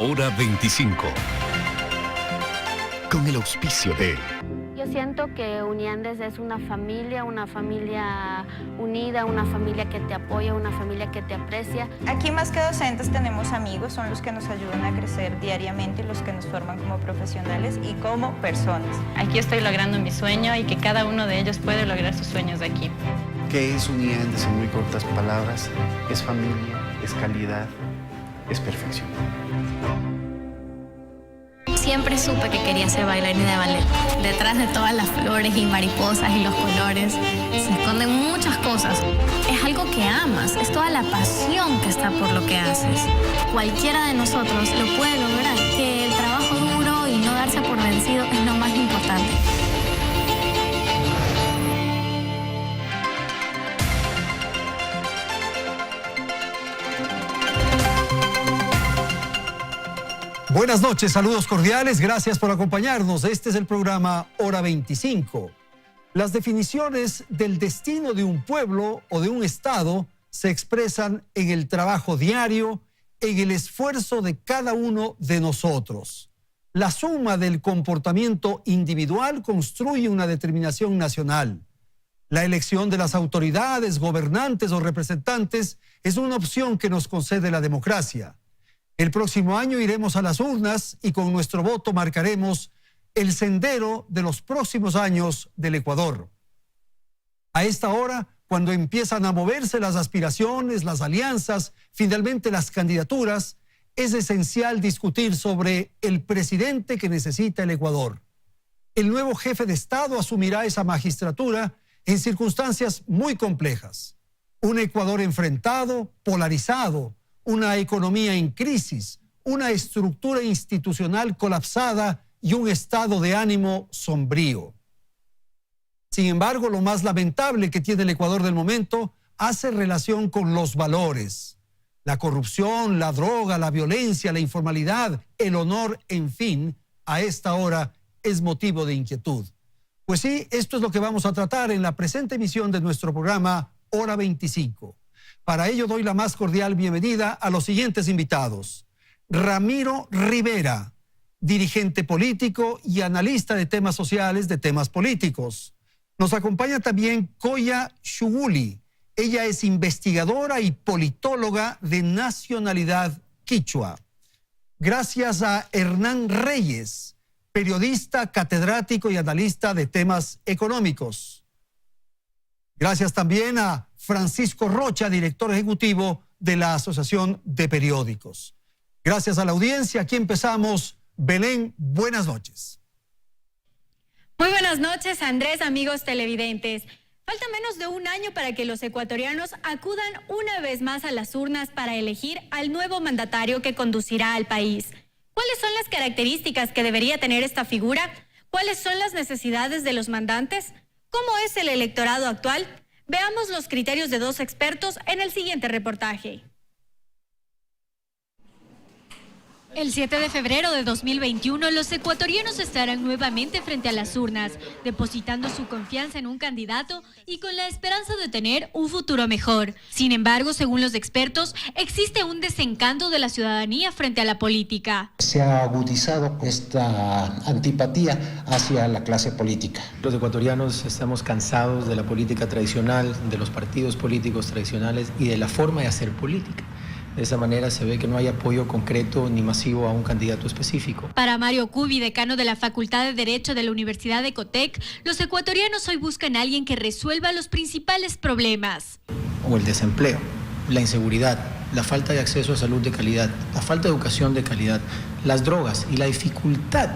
Hora 25. Con el auspicio de... Yo siento que Uniandes es una familia unida, una familia que te apoya, una familia que te aprecia. Aquí más que docentes tenemos amigos, son los que nos ayudan a crecer diariamente, los que nos forman como profesionales y como personas. Aquí estoy logrando mi sueño y que cada uno de ellos puede lograr sus sueños de aquí. ¿Qué es Uniandes en muy cortas palabras? Es familia, es calidad, es perfección. Siempre supe que quería ser bailarina de ballet. Detrás de todas las flores y mariposas y los colores se esconden muchas cosas. Es algo que amas, es toda la pasión que está por lo que haces. Cualquiera de nosotros lo puede lograr. Que el trabajo duro y no darse por vencido es lo más importante. Buenas noches, saludos cordiales, gracias por acompañarnos. Este es el programa Hora 25. Las definiciones del destino de un pueblo o de un estado se expresan en el trabajo diario, en el esfuerzo de cada uno de nosotros. La suma del comportamiento individual construye una determinación nacional. La elección de las autoridades, gobernantes o representantes es una opción que nos concede la democracia. El próximo año iremos a las urnas y con nuestro voto marcaremos el sendero de los próximos años del Ecuador. A esta hora, cuando empiezan a moverse las aspiraciones, las alianzas, finalmente las candidaturas, es esencial discutir sobre el presidente que necesita el Ecuador. El nuevo jefe de Estado asumirá esa magistratura en circunstancias muy complejas. Un Ecuador enfrentado, polarizado, una economía en crisis, una estructura institucional colapsada y un estado de ánimo sombrío. Sin embargo, lo más lamentable que tiene el Ecuador del momento hace relación con los valores. La corrupción, la droga, la violencia, la informalidad, el honor, en fin, a esta hora es motivo de inquietud. Pues sí, esto es lo que vamos a tratar en la presente emisión de nuestro programa Hora 25. Para ello doy la más cordial bienvenida a los siguientes invitados. Ramiro Rivera, dirigente político y analista de temas sociales, de temas políticos. Nos acompaña también Koya Shuguli. Ella es investigadora y politóloga de nacionalidad quichua. Gracias a Hernán Reyes, periodista, catedrático y analista de temas económicos. Gracias también a Francisco Rocha, director ejecutivo de la Asociación de Periódicos. Gracias a la audiencia, aquí empezamos. Belén, buenas noches. Muy buenas noches, Andrés, amigos televidentes. Falta menos de un año para que los ecuatorianos acudan una vez más a las urnas para elegir al nuevo mandatario que conducirá al país. ¿Cuáles son las características que debería tener esta figura? ¿Cuáles son las necesidades de los mandantes? ¿Cómo es el electorado actual? Veamos los criterios de dos expertos en el siguiente reportaje. El 7 de febrero de 2021, los ecuatorianos estarán nuevamente frente a las urnas, depositando su confianza en un candidato y con la esperanza de tener un futuro mejor. Sin embargo, según los expertos, existe un desencanto de la ciudadanía frente a la política. Se ha agudizado esta antipatía hacia la clase política. Los ecuatorianos estamos cansados de la política tradicional, de los partidos políticos tradicionales y de la forma de hacer política. De esa manera se ve que no hay apoyo concreto ni masivo a un candidato específico. Para Mario Cubi, decano de la Facultad de Derecho de la Universidad de Ecotec, los ecuatorianos hoy buscan a alguien que resuelva los principales problemas. O el desempleo, la inseguridad, la falta de acceso a salud de calidad, la falta de educación de calidad, las drogas y la dificultad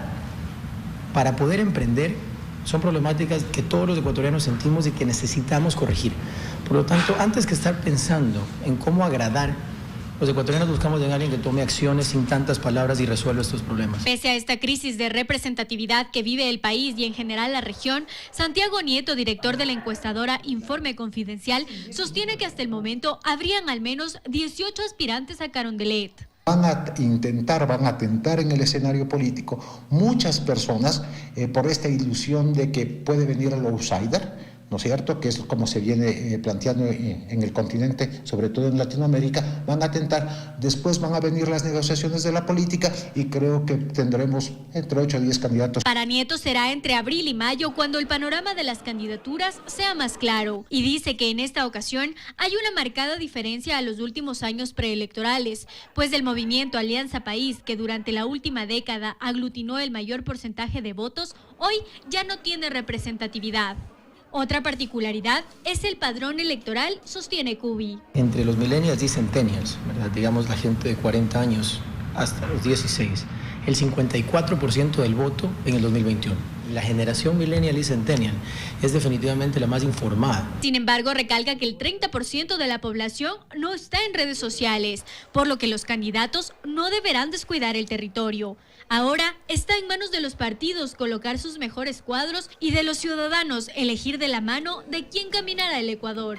para poder emprender son problemáticas que todos los ecuatorianos sentimos y que necesitamos corregir. Por lo tanto, antes que estar pensando en cómo agradar, los ecuatorianos buscamos en alguien que tome acciones sin tantas palabras y resuelva estos problemas. Pese a esta crisis de representatividad que vive el país y en general la región, Santiago Nieto, director de la encuestadora Informe Confidencial, sostiene que hasta el momento habrían al menos 18 aspirantes a Carondelet. Van a tentar en el escenario político muchas personas por esta ilusión de que puede venir el outsider, ¿no es cierto?, que es como se viene planteando en el continente, sobre todo en Latinoamérica, van a atentar. Después van a venir las negociaciones de la política y creo que tendremos entre 8 a 10 candidatos. Para Nieto será entre abril y mayo cuando el panorama de las candidaturas sea más claro. Y dice que en esta ocasión hay una marcada diferencia a los últimos años preelectorales, pues el movimiento Alianza País, que durante la última década aglutinó el mayor porcentaje de votos, hoy ya no tiene representatividad. Otra particularidad es el padrón electoral, sostiene Cubi. Entre los millennials y centennials, ¿verdad?, digamos la gente de 40 años hasta los 16, el 54% del voto en el 2021. La generación millennial y centennial es definitivamente la más informada. Sin embargo, recalca que el 30% de la población no está en redes sociales, por lo que los candidatos no deberán descuidar el territorio. Ahora está en manos de los partidos colocar sus mejores cuadros y de los ciudadanos elegir de la mano de quién caminará el Ecuador.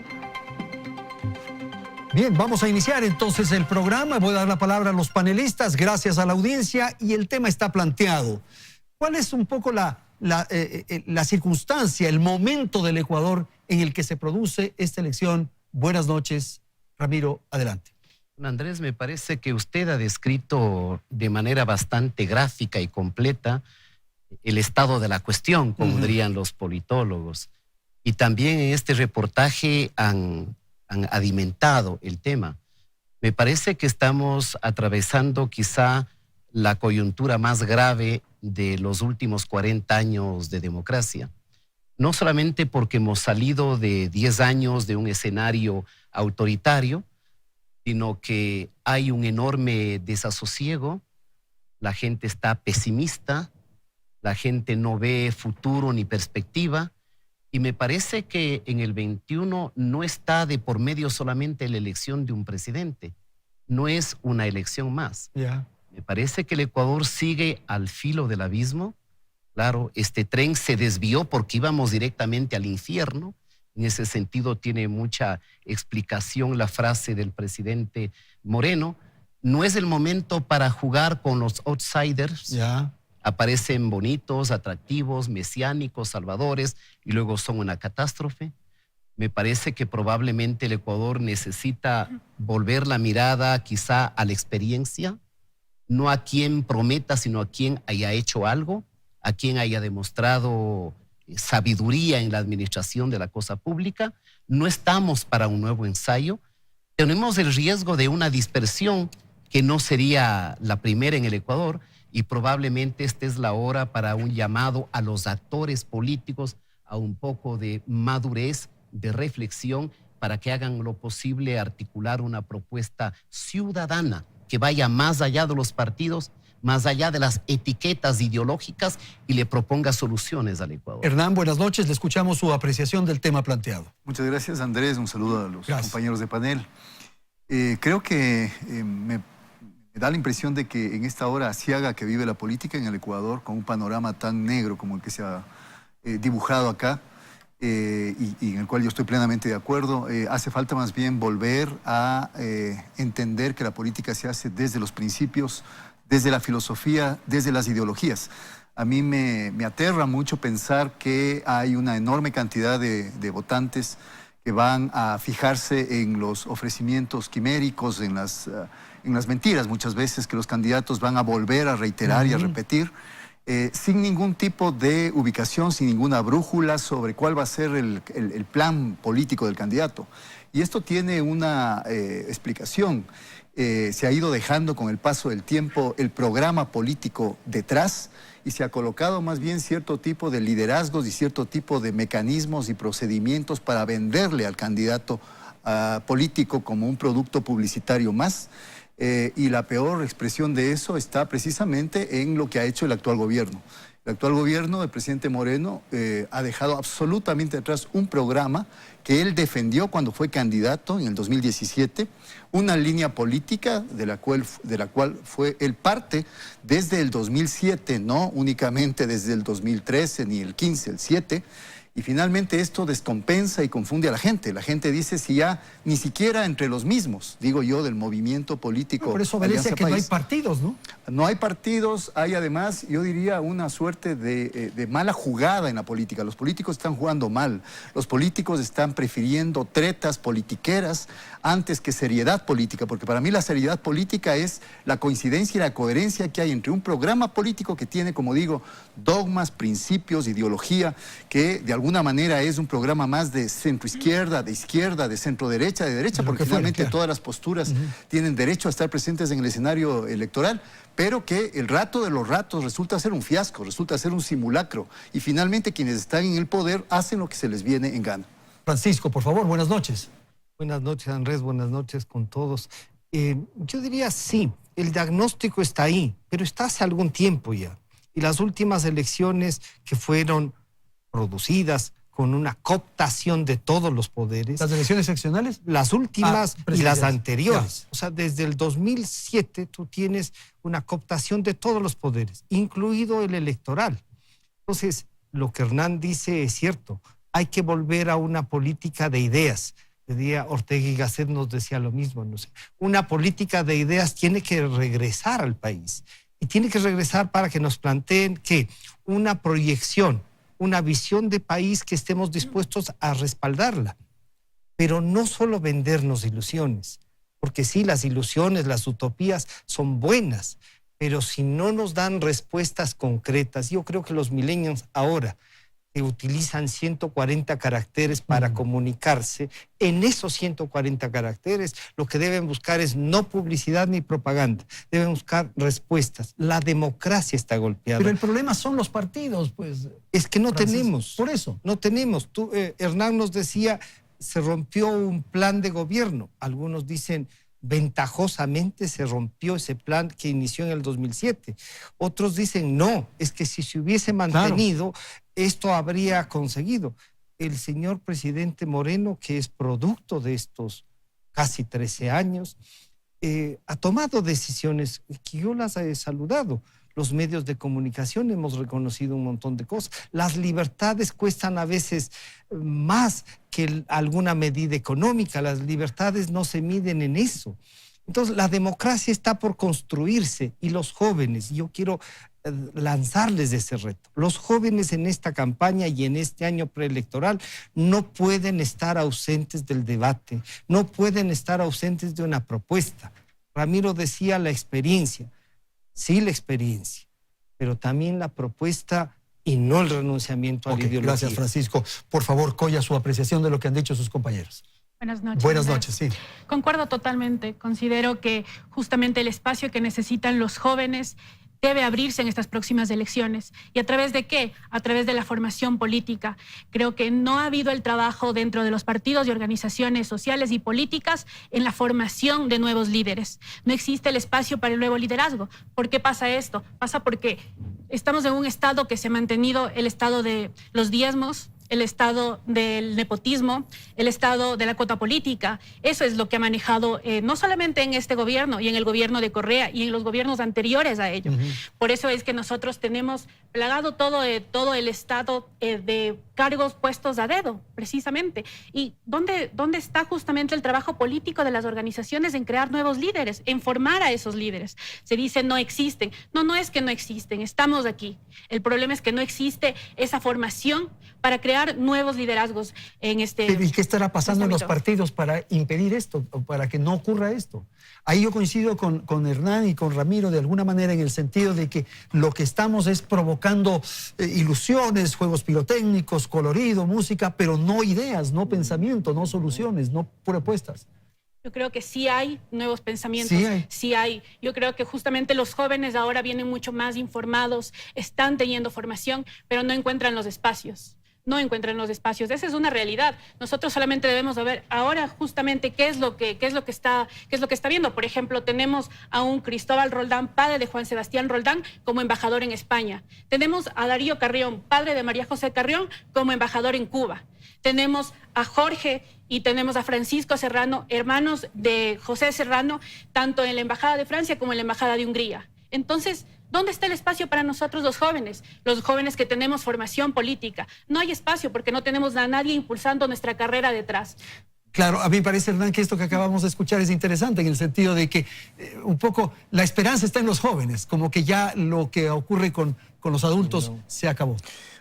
Bien, vamos a iniciar entonces el programa. Voy a dar la palabra a los panelistas, gracias a la audiencia, y el tema está planteado. ¿Cuál es un poco la circunstancia, el momento del Ecuador en el que se produce esta elección? Buenas noches, Ramiro, adelante. Andrés, me parece que usted ha descrito de manera bastante gráfica y completa el estado de la cuestión, como dirían los politólogos. Y también en este reportaje han alimentado el tema. Me parece que estamos atravesando quizá la coyuntura más grave de los últimos 40 años de democracia. No solamente porque hemos salido de 10 años de un escenario autoritario, sino que hay un enorme desasosiego, la gente está pesimista, la gente no ve futuro ni perspectiva, y me parece que en el 21 no está de por medio solamente la elección de un presidente, no es una elección más. Me parece que el Ecuador sigue al filo del abismo. Claro, este tren se desvió porque íbamos directamente al infierno. En ese sentido tiene mucha explicación la frase del presidente Moreno. No es el momento para jugar con los outsiders. Aparecen bonitos, atractivos, mesiánicos, salvadores, y luego son una catástrofe. Me parece que probablemente el Ecuador necesita volver la mirada quizá a la experiencia, no a quien prometa, sino a quien haya hecho algo, a quien haya demostrado sabiduría en la administración de la cosa pública. No estamos para un nuevo ensayo. Tenemos el riesgo de una dispersión que no sería la primera en el Ecuador, y probablemente esta es la hora para un llamado a los actores políticos a un poco de madurez, de reflexión, para que hagan lo posible articular una propuesta ciudadana que vaya más allá de los partidos, más allá de las etiquetas ideológicas, y le proponga soluciones al Ecuador. Hernán, buenas noches, le escuchamos su apreciación del tema planteado. Muchas gracias, Andrés, un saludo a los compañeros de panel. Creo que me da la impresión de que en esta hora aciaga que vive la política en el Ecuador, con un panorama tan negro como el que se ha dibujado acá, y en el cual yo estoy plenamente de acuerdo, hace falta más bien volver a entender que la política se hace desde los principios, desde la filosofía, desde las ideologías. A mí me aterra mucho pensar que hay una enorme cantidad de votantes que van a fijarse en los ofrecimientos quiméricos, en las mentiras muchas veces que los candidatos van a volver a reiterar y a repetir, sin ningún tipo de ubicación, sin ninguna brújula sobre cuál va a ser el plan político del candidato. Y esto tiene una explicación. Se ha ido dejando con el paso del tiempo el programa político detrás, y se ha colocado más bien cierto tipo de liderazgos y cierto tipo de mecanismos y procedimientos para venderle al candidato político como un producto publicitario más. Y la peor expresión de eso está precisamente en lo que ha hecho el actual gobierno. El actual gobierno del presidente Moreno ha dejado absolutamente atrás un programa que él defendió cuando fue candidato en el 2017, una línea política de la cual fue él parte desde el 2007, no únicamente desde el 2013, ni el 15, el 7, Y finalmente esto descompensa y confunde a la gente. La gente dice si ya ni siquiera entre los mismos, digo yo, del movimiento político. Por eso obedece a que no hay partidos, ¿no? No hay partidos, hay además, yo diría, una suerte de mala jugada en la política. Los políticos están jugando mal. Los políticos están prefiriendo tretas politiqueras antes que seriedad política, porque para mí la seriedad política es la coincidencia y la coherencia que hay entre un programa político que tiene, como digo, dogmas, principios, ideología, que de alguna manera es un programa más de centro-izquierda, de centro-derecha, de derecha, porque finalmente todas las posturas tienen derecho a estar presentes en el escenario electoral, pero que el rato de los ratos resulta ser un fiasco, resulta ser un simulacro, y finalmente quienes están en el poder hacen lo que se les viene en gana. Francisco, por favor, buenas noches. Buenas noches, Andrés, buenas noches con todos. Yo diría sí, el diagnóstico está ahí, pero está hace algún tiempo ya. Y las últimas elecciones que fueron producidas con una cooptación de todos los poderes. ¿Las elecciones seccionales? Las últimas y las anteriores. Ya. O sea, desde el 2007 tú tienes una cooptación de todos los poderes, incluido el electoral. Entonces, lo que Hernán dice es cierto. Hay que volver a una política de ideas. El día Ortega y Gasset nos decía lo mismo. No sé. Una política de ideas tiene que regresar al país. Y tiene que regresar para que nos planteen que una proyección, una visión de país que estemos dispuestos a respaldarla. Pero no solo vendernos ilusiones, porque sí, las ilusiones, las utopías son buenas, pero si no nos dan respuestas concretas, yo creo que los millennials ahora que utilizan 140 caracteres para comunicarse, en esos 140 caracteres lo que deben buscar es no publicidad ni propaganda, deben buscar respuestas. La democracia está golpeada. Pero el problema son los partidos, pues. Es que no tenemos. Por eso. No tenemos. Hernán nos decía, se rompió un plan de gobierno. Algunos dicen, ventajosamente se rompió ese plan que inició en el 2007. Otros dicen, no, es que si se hubiese mantenido, esto habría conseguido. El señor presidente Moreno, que es producto de estos casi 13 años, ha tomado decisiones que yo las he saludado. Los medios de comunicación hemos reconocido un montón de cosas. Las libertades cuestan a veces más que alguna medida económica. Las libertades no se miden en eso. Entonces, la democracia está por construirse y los jóvenes, yo quiero lanzarles ese reto. Los jóvenes en esta campaña y en este año preelectoral no pueden estar ausentes del debate, no pueden estar ausentes de una propuesta. Ramiro decía la experiencia. Sí, la experiencia, pero también la propuesta y no el renunciamiento a la ideología. Gracias, Francisco. Por favor, Coya, su apreciación de lo que han dicho sus compañeros. Buenas noches. Buenas noches, sí. Concuerdo totalmente. Considero que justamente el espacio que necesitan los jóvenes debe abrirse en estas próximas elecciones. ¿Y a través de qué? A través de la formación política. Creo que no ha habido el trabajo dentro de los partidos y organizaciones sociales y políticas en la formación de nuevos líderes. No existe el espacio para el nuevo liderazgo. ¿Por qué pasa esto? Pasa porque estamos en un estado que se ha mantenido el estado de los diezmos, el estado del nepotismo, el estado de la cuota política. Eso es lo que ha manejado no solamente en este gobierno y en el gobierno de Correa y en los gobiernos anteriores a ello. Por eso es que nosotros tenemos plagado todo el estado de cargos puestos a dedo, precisamente. ¿Y dónde está justamente el trabajo político de las organizaciones en crear nuevos líderes, en formar a esos líderes? Se dice no existen. No es que no existen, estamos aquí. El problema es que no existe esa formación para crear nuevos liderazgos en este... ¿Y qué estará pasando en los partidos para impedir esto, o para que no ocurra esto? Ahí yo coincido con Hernán y con Ramiro de alguna manera en el sentido de que lo que estamos es provocando ilusiones, juegos pirotécnicos, colorido, música, pero no ideas, no pensamiento, no soluciones, no propuestas. Yo creo que sí hay nuevos pensamientos, sí hay. Yo creo que justamente los jóvenes ahora vienen mucho más informados, están teniendo formación, pero no encuentran los espacios. No encuentran los espacios. Esa es una realidad. Nosotros solamente debemos ver ahora justamente qué es lo que está viendo. Por ejemplo, tenemos a un Cristóbal Roldán, padre de Juan Sebastián Roldán, como embajador en España. Tenemos a Darío Carrión, padre de María José Carrión, como embajador en Cuba. Tenemos a Jorge y tenemos a Francisco Serrano, hermanos de José Serrano, tanto en la Embajada de Francia como en la Embajada de Hungría. Entonces, ¿Dónde está el espacio para nosotros los jóvenes que tenemos formación política? No hay espacio porque no tenemos a nadie impulsando nuestra carrera detrás. Claro, a mí me parece, Hernán, que esto que acabamos de escuchar es interesante en el sentido de que un poco la esperanza está en los jóvenes, como que ya lo que ocurre con los adultos se acabó.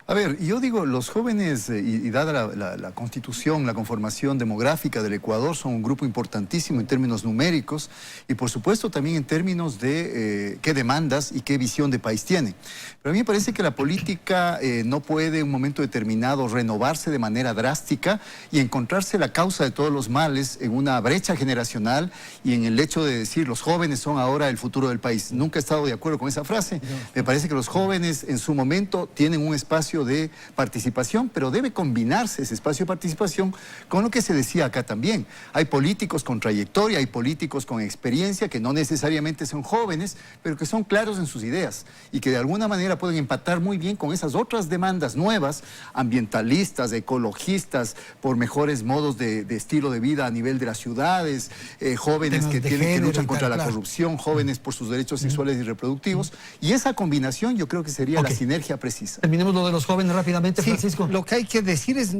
A ver, yo digo, los jóvenes, y dada la constitución, la conformación demográfica del Ecuador, son un grupo importantísimo en términos numéricos y por supuesto también en términos de qué demandas y qué visión de país tiene. Pero a mí me parece que la política no puede en un momento determinado renovarse de manera drástica y encontrarse la causa de todos los males en una brecha generacional y en el hecho de decir los jóvenes son ahora el futuro del país. Nunca he estado de acuerdo con esa frase. Me parece que los jóvenes en su momento tienen un espacio de participación, pero debe combinarse ese espacio de participación con lo que se decía acá también. Hay políticos con trayectoria, hay políticos con experiencia que no necesariamente son jóvenes, pero que son claros en sus ideas y que de alguna manera pueden empatar muy bien con esas otras demandas nuevas, ambientalistas, ecologistas, por mejores modos de estilo de vida a nivel de las ciudades, jóvenes que luchan contra la corrupción, jóvenes por sus derechos sexuales y reproductivos, y esa combinación yo creo que sería la sinergia precisa. Terminemos lo de los jóvenes rápidamente, Francisco. Lo que hay que decir es,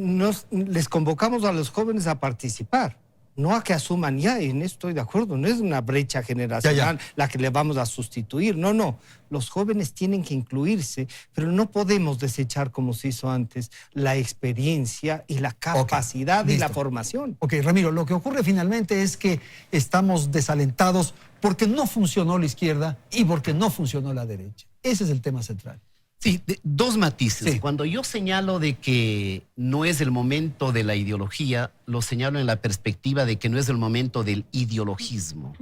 les convocamos a los jóvenes a participar, no a que asuman ya, y en esto estoy de acuerdo, no es una brecha generacional la que le vamos a sustituir, no. Los jóvenes tienen que incluirse, pero no podemos desechar, como se hizo antes, la experiencia y la capacidad y la formación. Ok, Ramiro, lo que ocurre finalmente es que estamos desalentados porque no funcionó la izquierda y porque no funcionó la derecha. Ese es el tema central. Sí, dos matices. Sí. Cuando yo señalo de que no es el momento de la ideología, lo señalo en la perspectiva de que no es el momento del ideologismo.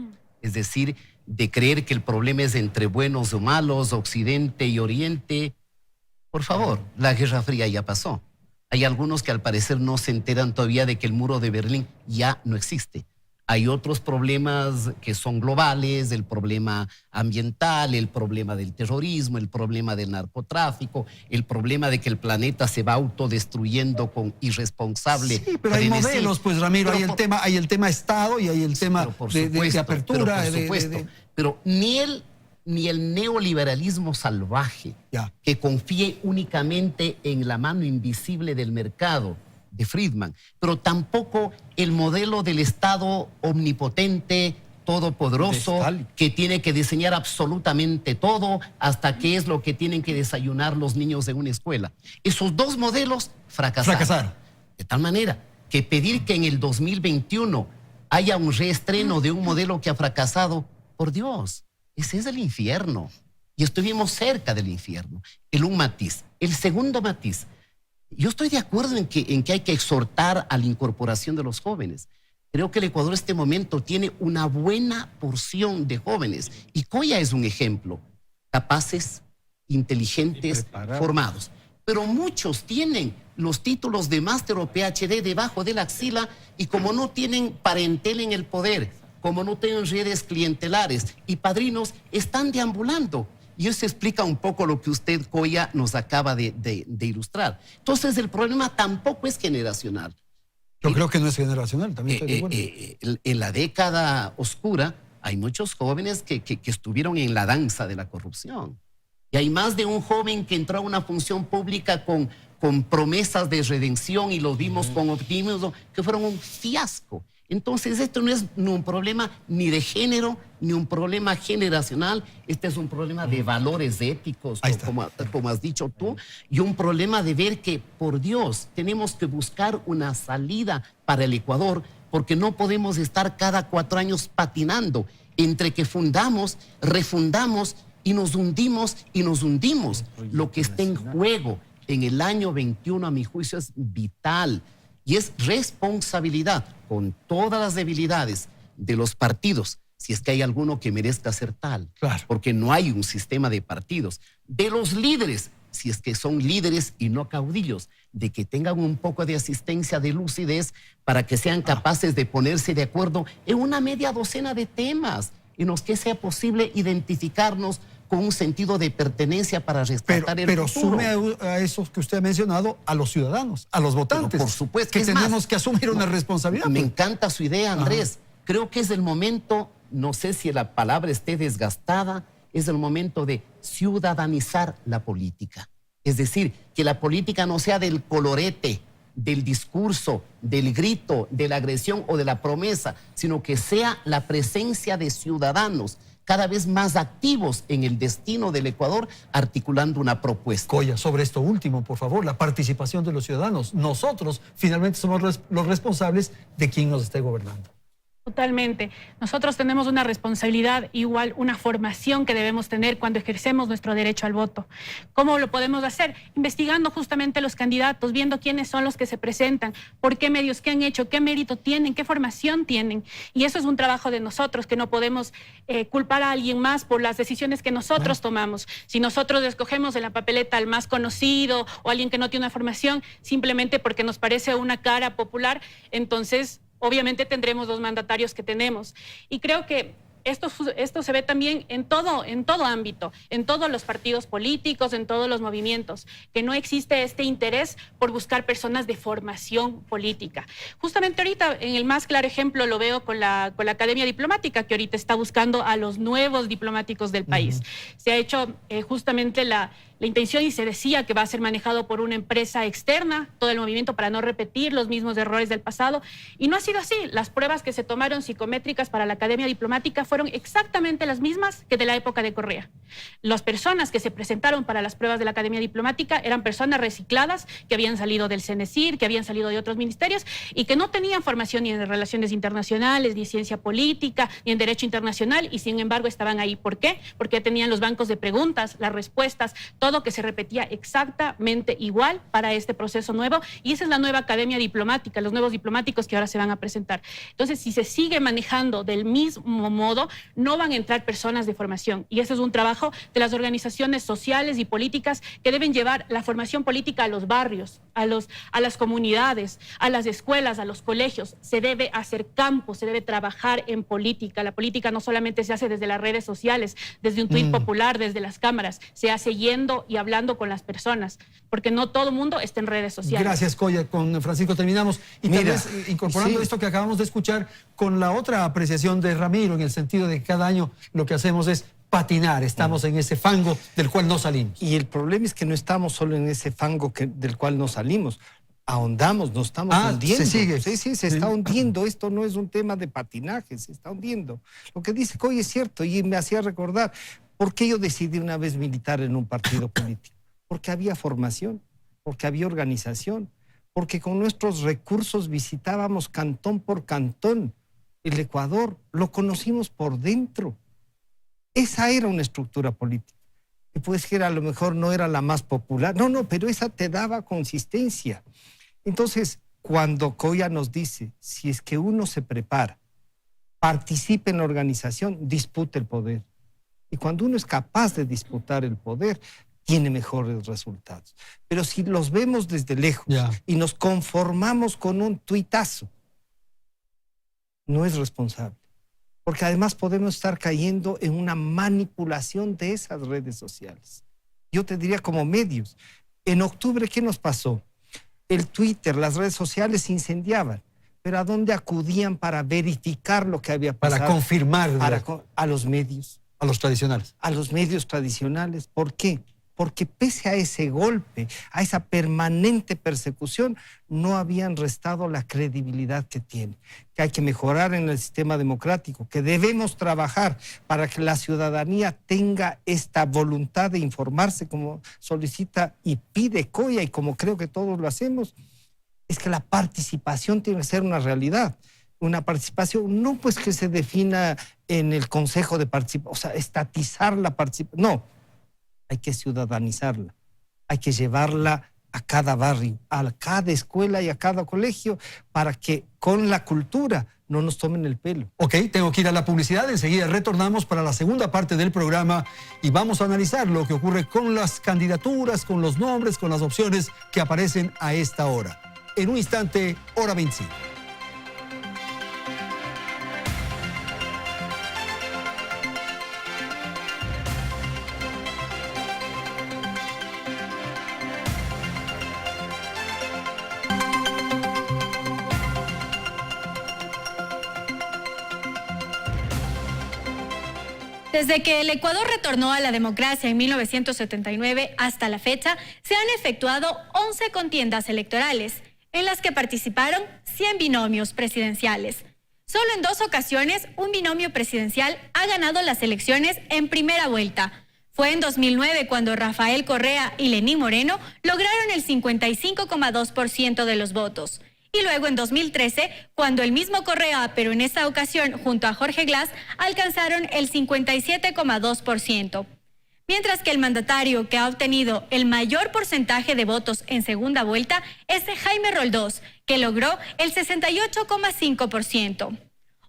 Es decir, de creer que el problema es entre buenos o malos, Occidente y Oriente. Por favor, la Guerra Fría ya pasó. Hay algunos que al parecer no se enteran todavía de que el muro de Berlín ya no existe. Hay otros problemas que son globales, el problema ambiental, el problema del terrorismo, el problema del narcotráfico, el problema de que el planeta se va autodestruyendo con irresponsable frenesí. Sí, pero hay modelos, pues, Ramiro, pero hay el tema Estado y hay el tema de apertura. Pero por supuesto, pero ni el neoliberalismo salvaje, que confíe únicamente en la mano invisible del mercado, de Friedman, pero tampoco el modelo del Estado omnipotente, todopoderoso, que tiene que diseñar absolutamente todo, hasta qué es lo que tienen que desayunar los niños en una escuela. Esos dos modelos fracasaron. De tal manera que pedir que en el 2021 haya un reestreno de un modelo que ha fracasado, por Dios, ese es el infierno. Y estuvimos cerca del infierno. Un matiz. El segundo matiz. Yo estoy de acuerdo en que hay que exhortar a la incorporación de los jóvenes. Creo que el Ecuador en este momento tiene una buena porción de jóvenes. Y Coya es un ejemplo. Capaces, inteligentes, formados. Pero muchos tienen los títulos de máster o PhD debajo de la axila y como no tienen parentela en el poder, como no tienen redes clientelares y padrinos, están deambulando. Y eso explica un poco lo que usted, Coya, nos acaba de ilustrar. Entonces, el problema tampoco es generacional. Yo creo que no es generacional, también estoy de acuerdo. En la década oscura hay muchos jóvenes que estuvieron en la danza de la corrupción. Y hay más de un joven que entró a una función pública con promesas de redención y los vimos con optimismo, que fueron un fiasco. Entonces, esto no es un problema ni de género, ni un problema generacional. Este es un problema de valores éticos, como has dicho tú, y un problema de ver que, por Dios, tenemos que buscar una salida para el Ecuador, porque no podemos estar cada 4 años patinando entre que fundamos, refundamos y nos hundimos y nos hundimos. Lo que está en juego en el año 21, a mi juicio, es vital. Y es responsabilidad, con todas las debilidades de los partidos, si es que hay alguno que merezca ser tal, porque no hay un sistema de partidos, de los líderes, si es que son líderes y no caudillos, de que tengan un poco de asistencia, de lucidez, para que sean capaces de ponerse de acuerdo en una media docena de temas, en los que sea posible identificarnos con un sentido de pertenencia para rescatar el futuro. Pero sume a esos que usted ha mencionado a los ciudadanos, a los votantes. Pero por supuesto. Que tenemos que asumir una responsabilidad. Me encanta su idea, Andrés. Creo que es el momento, no sé si la palabra esté desgastada, es el momento de ciudadanizar la política. Es decir, que la política no sea del colorete, del discurso, del grito, de la agresión o de la promesa, sino que sea la presencia de ciudadanos cada vez más activos en el destino del Ecuador, articulando una propuesta. Coya, sobre esto último, por favor, la participación de los ciudadanos. Nosotros finalmente somos los responsables de quien nos esté gobernando. Totalmente. Nosotros tenemos una responsabilidad, igual una formación que debemos tener cuando ejercemos nuestro derecho al voto. ¿Cómo lo podemos hacer? Investigando justamente los candidatos, viendo quiénes son los que se presentan, por qué medios, qué han hecho, qué mérito tienen, qué formación tienen. Y eso es un trabajo de nosotros, que no podemos culpar a alguien más por las decisiones que nosotros tomamos. Si nosotros escogemos en la papeleta al más conocido o alguien que no tiene una formación, simplemente porque nos parece una cara popular, entonces obviamente tendremos los mandatarios que tenemos. Y creo que esto se ve también en todo ámbito, en todos los partidos políticos, en todos los movimientos, que no existe este interés por buscar personas de formación política. Justamente ahorita, en el más claro ejemplo, lo veo con la Academia Diplomática, que ahorita está buscando a los nuevos diplomáticos del país. Se ha hecho justamente la intención y se decía que va a ser manejado por una empresa externa, todo el movimiento, para no repetir los mismos errores del pasado. Y no ha sido así. Las pruebas que se tomaron psicométricas para la Academia Diplomática fueron exactamente las mismas que de la época de Correa. Las personas que se presentaron para las pruebas de la Academia Diplomática eran personas recicladas que habían salido del CENESIR, que habían salido de otros ministerios y que no tenían formación ni en relaciones internacionales, ni en ciencia política, ni en derecho internacional, y sin embargo estaban ahí. ¿Por qué? Porque tenían los bancos de preguntas, las respuestas, todo que se repetía exactamente igual para este proceso nuevo, y esa es la nueva Academia Diplomática, los nuevos diplomáticos que ahora se van a presentar. Entonces, si se sigue manejando del mismo modo, no van a entrar personas de formación, y ese es un trabajo de las organizaciones sociales y políticas que deben llevar la formación política a los barrios, a las comunidades, a las escuelas, a los colegios. Se debe hacer campo, se debe trabajar en política. La política no solamente se hace desde las redes sociales, desde un tuit popular, desde las cámaras, se hace yendo y hablando con las personas, porque no todo el mundo está en redes sociales. Gracias, Coya. Con Francisco terminamos. Y tal vez incorporando esto que acabamos de escuchar con la otra apreciación de Ramiro, en el sentido de que cada año lo que hacemos es patinar, estamos en ese fango del cual no salimos. Y el problema es que no estamos solo en ese fango del cual no salimos, ahondamos, nos estamos hundiendo. Se sigue. Sí, se está hundiendo. Esto no es un tema de patinaje, se está hundiendo. Lo que dice Coya es cierto y me hacía recordar por qué yo decidí una vez militar en un partido político. Porque había formación, porque había organización, porque con nuestros recursos visitábamos cantón por cantón el Ecuador, lo conocimos por dentro. Esa era una estructura política. Y pues que a lo mejor no era la más popular, no, pero esa te daba consistencia. Entonces, cuando Coya nos dice, si es que uno se prepara, participe en la organización, dispute el poder. Y cuando uno es capaz de disputar el poder, tiene mejores resultados. Pero si los vemos desde lejos y nos conformamos con un tuitazo, no es responsable. Porque además podemos estar cayendo en una manipulación de esas redes sociales. Yo te diría como medios. En octubre, ¿qué nos pasó? El Twitter, las redes sociales se incendiaban. ¿Pero a dónde acudían para verificar lo que había pasado? Para confirmar. A los medios. A los tradicionales. A los medios tradicionales. ¿Por qué? Porque pese a ese golpe, a esa permanente persecución, no habían restado la credibilidad que tiene. Que hay que mejorar en el sistema democrático, que debemos trabajar para que la ciudadanía tenga esta voluntad de informarse como solicita y pide Coya, y como creo que todos lo hacemos, es que la participación tiene que ser una realidad. Una participación no pues que se defina en el Consejo de Participación, o sea, estatizar la participación, no. Hay que ciudadanizarla, hay que llevarla a cada barrio, a cada escuela y a cada colegio para que con la cultura no nos tomen el pelo. Ok, tengo que ir a la publicidad, enseguida retornamos para la segunda parte del programa y vamos a analizar lo que ocurre con las candidaturas, con los nombres, con las opciones que aparecen a esta hora. En un instante, hora 25. Desde que el Ecuador retornó a la democracia en 1979 hasta la fecha, se han efectuado 11 contiendas electorales, en las que participaron 100 binomios presidenciales. Solo en 2 ocasiones, un binomio presidencial ha ganado las elecciones en primera vuelta. Fue en 2009 cuando Rafael Correa y Lenín Moreno lograron el 55,2% de los votos. Y luego en 2013, cuando el mismo Correa, pero en esta ocasión junto a Jorge Glass, alcanzaron el 57,2%. Mientras que el mandatario que ha obtenido el mayor porcentaje de votos en segunda vuelta es Jaime Roldós, que logró el 68,5%.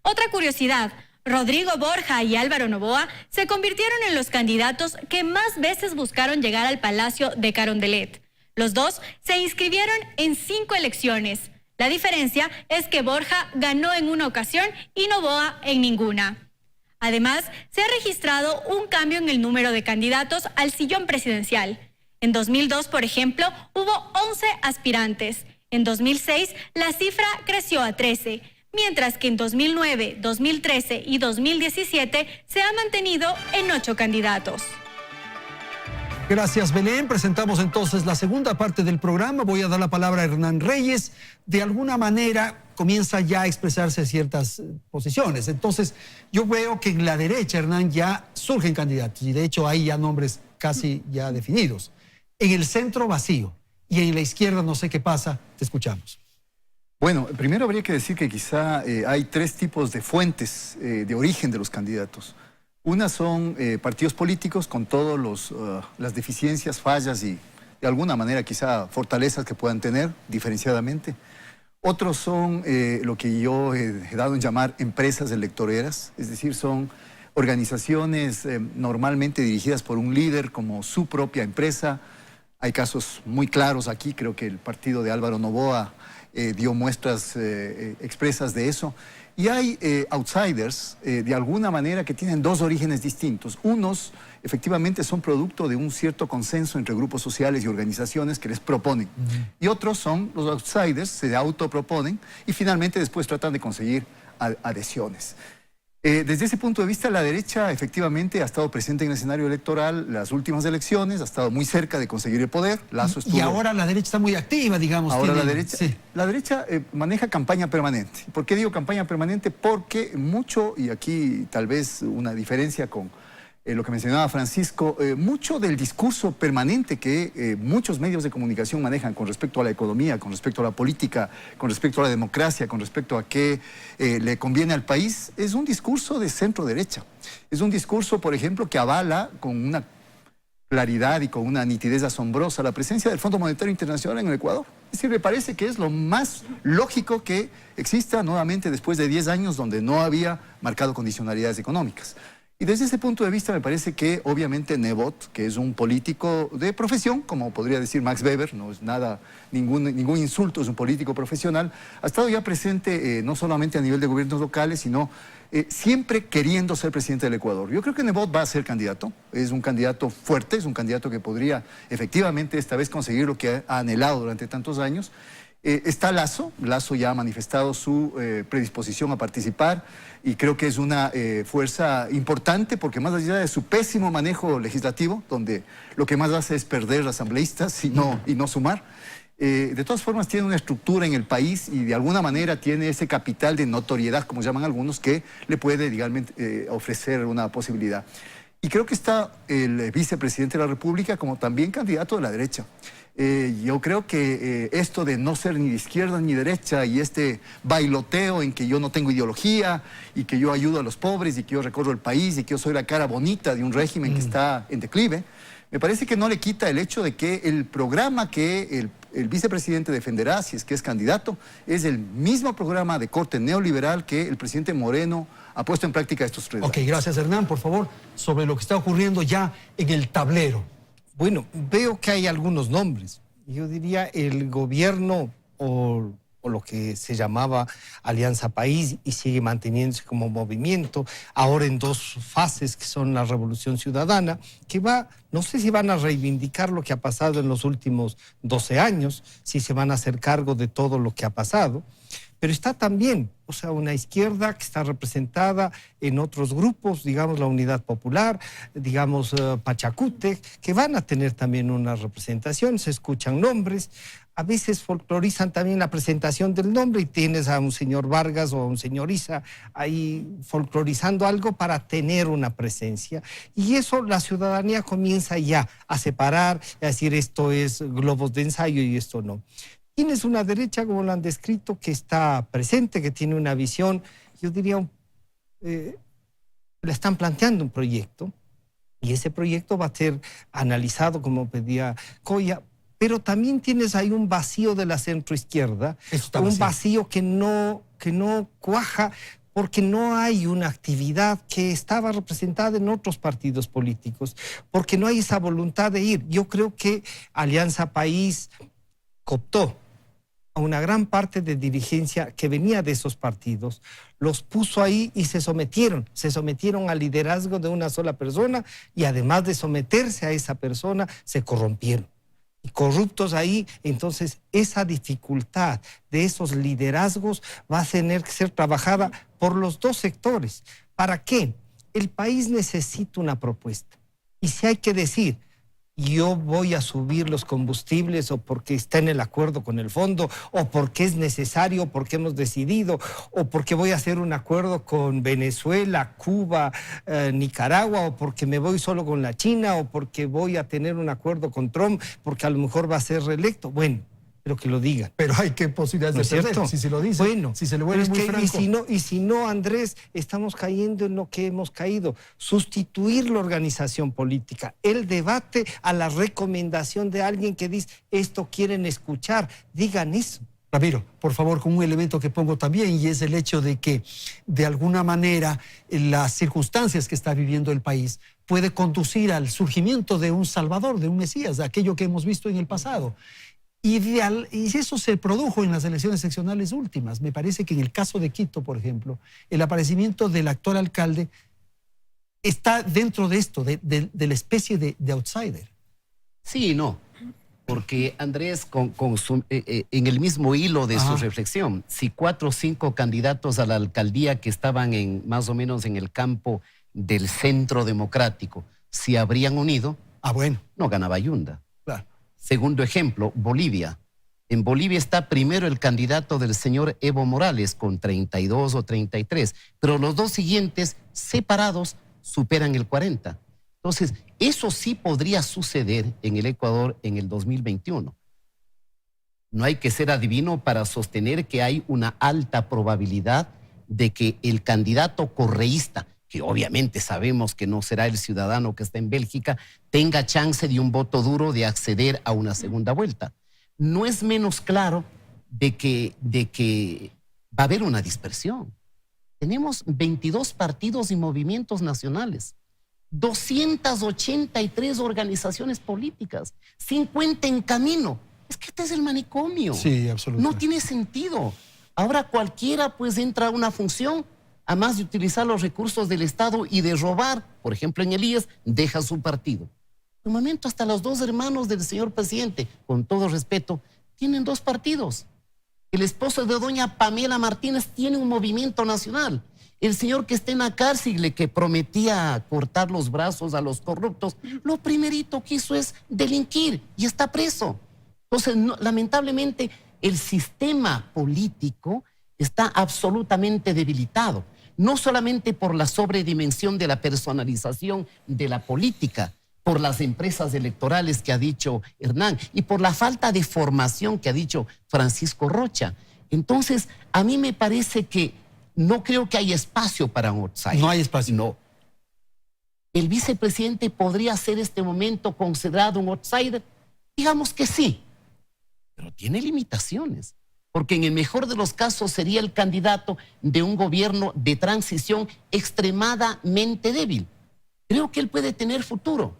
Otra curiosidad, Rodrigo Borja y Álvaro Noboa se convirtieron en los candidatos que más veces buscaron llegar al Palacio de Carondelet. Los dos se inscribieron en 5 elecciones. La diferencia es que Borja ganó en una ocasión y Noboa en ninguna. Además, se ha registrado un cambio en el número de candidatos al sillón presidencial. En 2002, por ejemplo, hubo 11 aspirantes. En 2006, la cifra creció a 13, mientras que en 2009, 2013 y 2017 se ha mantenido en 8 candidatos. Gracias, Belén. Presentamos entonces la segunda parte del programa. Voy a dar la palabra a Hernán Reyes. De alguna manera comienza ya a expresarse ciertas posiciones. Entonces, yo veo que en la derecha, Hernán, ya surgen candidatos y de hecho hay ya nombres casi ya definidos. En el centro vacío y en la izquierda no sé qué pasa. Te escuchamos. Bueno, primero habría que decir que quizá hay 3 tipos de fuentes de origen de los candidatos. Una son partidos políticos con todas las deficiencias, fallas y de alguna manera quizá fortalezas que puedan tener diferenciadamente. Otros son lo que yo he dado en llamar empresas electoreras, es decir, son organizaciones normalmente dirigidas por un líder como su propia empresa. Hay casos muy claros aquí, creo que el partido de Álvaro Noboa dio muestras expresas de eso. Y hay outsiders, de alguna manera, que tienen 2 orígenes distintos. Unos, efectivamente, son producto de un cierto consenso entre grupos sociales y organizaciones que les proponen. Y otros son los outsiders, se autoproponen y finalmente después tratan de conseguir adhesiones. Desde ese punto de vista, la derecha efectivamente ha estado presente en el escenario electoral las últimas elecciones, ha estado muy cerca de conseguir el poder. Lazo estuvo... Y ahora la derecha está muy activa, digamos. Ahora tiene... la derecha maneja campaña permanente. ¿Por qué digo campaña permanente? Porque mucho, y aquí tal vez una diferencia con lo que mencionaba Francisco, mucho del discurso permanente que muchos medios de comunicación manejan con respecto a la economía, con respecto a la política, con respecto a la democracia, con respecto a qué le conviene al país, es un discurso de centro-derecha. Es un discurso, por ejemplo, que avala con una claridad y con una nitidez asombrosa la presencia del Fondo Monetario Internacional en el Ecuador. Es decir, me parece que es lo más lógico que exista nuevamente después de 10 años donde no había marcado condicionalidades económicas. Y desde ese punto de vista me parece que obviamente Nebot, que es un político de profesión, como podría decir Max Weber, no es nada, ningún insulto, es un político profesional, ha estado ya presente no solamente a nivel de gobiernos locales, sino siempre queriendo ser presidente del Ecuador. Yo creo que Nebot va a ser candidato, es un candidato fuerte, es un candidato que podría efectivamente esta vez conseguir lo que ha anhelado durante tantos años. Está Lazo ya ha manifestado su predisposición a participar y creo que es una fuerza importante porque más allá de su pésimo manejo legislativo, donde lo que más hace es perder asambleístas y no sumar, de todas formas tiene una estructura en el país y de alguna manera tiene ese capital de notoriedad, como llaman algunos, que le puede, digamos, ofrecer una posibilidad. Y creo que está el vicepresidente de la República como también candidato de la derecha. Yo creo que esto de no ser ni de izquierda ni derecha y este bailoteo en que yo no tengo ideología y que yo ayudo a los pobres y que yo recorro el país y que yo soy la cara bonita de un régimen que está en declive, me parece que no le quita el hecho de que el programa que el vicepresidente defenderá, si es que es candidato, es el mismo programa de corte neoliberal que el presidente Moreno ha puesto en práctica estos 3 años. Ok, gracias, Hernán. Por favor, sobre lo que está ocurriendo ya en el tablero. Bueno, veo que hay algunos nombres. Yo diría el gobierno o lo que se llamaba Alianza País y sigue manteniéndose como movimiento, ahora en 2 fases que son la Revolución Ciudadana, que no sé si van a reivindicar lo que ha pasado en los últimos 12 años, si se van a hacer cargo de todo lo que ha pasado, pero está también, o sea, una izquierda que está representada en otros grupos, digamos la Unidad Popular, digamos Pachacútec, que van a tener también una representación, se escuchan nombres. A veces folclorizan también la presentación del nombre y tienes a un señor Vargas o a un señor Issa ahí folclorizando algo para tener una presencia. Y eso la ciudadanía comienza ya a separar, a decir esto es globos de ensayo y esto no. Tienes una derecha, como lo han descrito, que está presente, que tiene una visión, yo diría, le están planteando un proyecto y ese proyecto va a ser analizado, como pedía Coya. Pero también tienes ahí un vacío de la centroizquierda, un vacío que no cuaja porque no hay una actividad que estaba representada en otros partidos políticos, porque no hay esa voluntad de ir. Yo creo que Alianza País cooptó a una gran parte de dirigencia que venía de esos partidos, los puso ahí y se sometieron al liderazgo de una sola persona y además de someterse a esa persona, se corrompieron. Y corruptos ahí, entonces esa dificultad de esos liderazgos va a tener que ser trabajada por los dos sectores. ¿Para qué? El país necesita una propuesta. Y si hay que decir, yo voy a subir los combustibles o porque está en el acuerdo con el fondo, o porque es necesario, porque hemos decidido, o porque voy a hacer un acuerdo con Venezuela, Cuba, Nicaragua, o porque me voy solo con la China, o porque voy a tener un acuerdo con Trump, porque a lo mejor va a ser reelecto. Bueno, pero que lo digan. Pero hay que posibilidades de perder, si se lo dice. Bueno, si se le vuelve muy franco. Y si no, Andrés, estamos cayendo en lo que hemos caído. Sustituir la organización política, el debate a la recomendación de alguien que dice, esto quieren escuchar, digan eso. Ramiro, por favor, con un elemento que pongo también, y es el hecho de que, de alguna manera, las circunstancias que está viviendo el país puede conducir al surgimiento de un salvador, de un Mesías, de aquello que hemos visto en el pasado. Y eso se produjo en las elecciones seccionales últimas. Me parece que en el caso de Quito, por ejemplo, el aparecimiento del actual alcalde está dentro de esto, de la especie de outsider. Sí y no, porque Andrés, en el mismo hilo de su reflexión, si 4 o 5 candidatos a la alcaldía que estaban más o menos en el campo del centro democrático se habrían unido, no ganaba Yunda. Claro. Segundo ejemplo, Bolivia. En Bolivia está primero el candidato del señor Evo Morales con 32 o 33, pero los dos siguientes separados superan el 40. Entonces, eso sí podría suceder en el Ecuador en el 2021. No hay que ser adivino para sostener que hay una alta probabilidad de que el candidato correísta, que obviamente sabemos que no será el ciudadano que está en Bélgica, tenga chance de un voto duro de acceder a una segunda vuelta. No es menos claro de que va a haber una dispersión. Tenemos 22 partidos y movimientos nacionales, 283 organizaciones políticas, 50 en camino. Es que este es el manicomio. Sí, absolutamente. No tiene sentido. Ahora cualquiera pues entra a una función, además de utilizar los recursos del Estado y de robar, por ejemplo en el IES, deja su partido. De momento hasta los 2 hermanos del señor presidente, con todo respeto, tienen 2 partidos. El esposo de doña Pamela Martínez tiene un movimiento nacional. El señor que está en la cárcel, que prometía cortar los brazos a los corruptos, lo primerito que hizo es delinquir y está preso. Entonces, lamentablemente, el sistema político está absolutamente debilitado. No solamente por la sobredimensión de la personalización de la política, por las empresas electorales que ha dicho Hernán y por la falta de formación que ha dicho Francisco Rocha. Entonces, a mí me parece que no creo que haya espacio para un outsider. No hay espacio. No. ¿El vicepresidente podría ser este momento considerado un outsider? Digamos que sí, pero tiene limitaciones. Porque en el mejor de los casos sería el candidato de un gobierno de transición extremadamente débil. Creo que él puede tener futuro.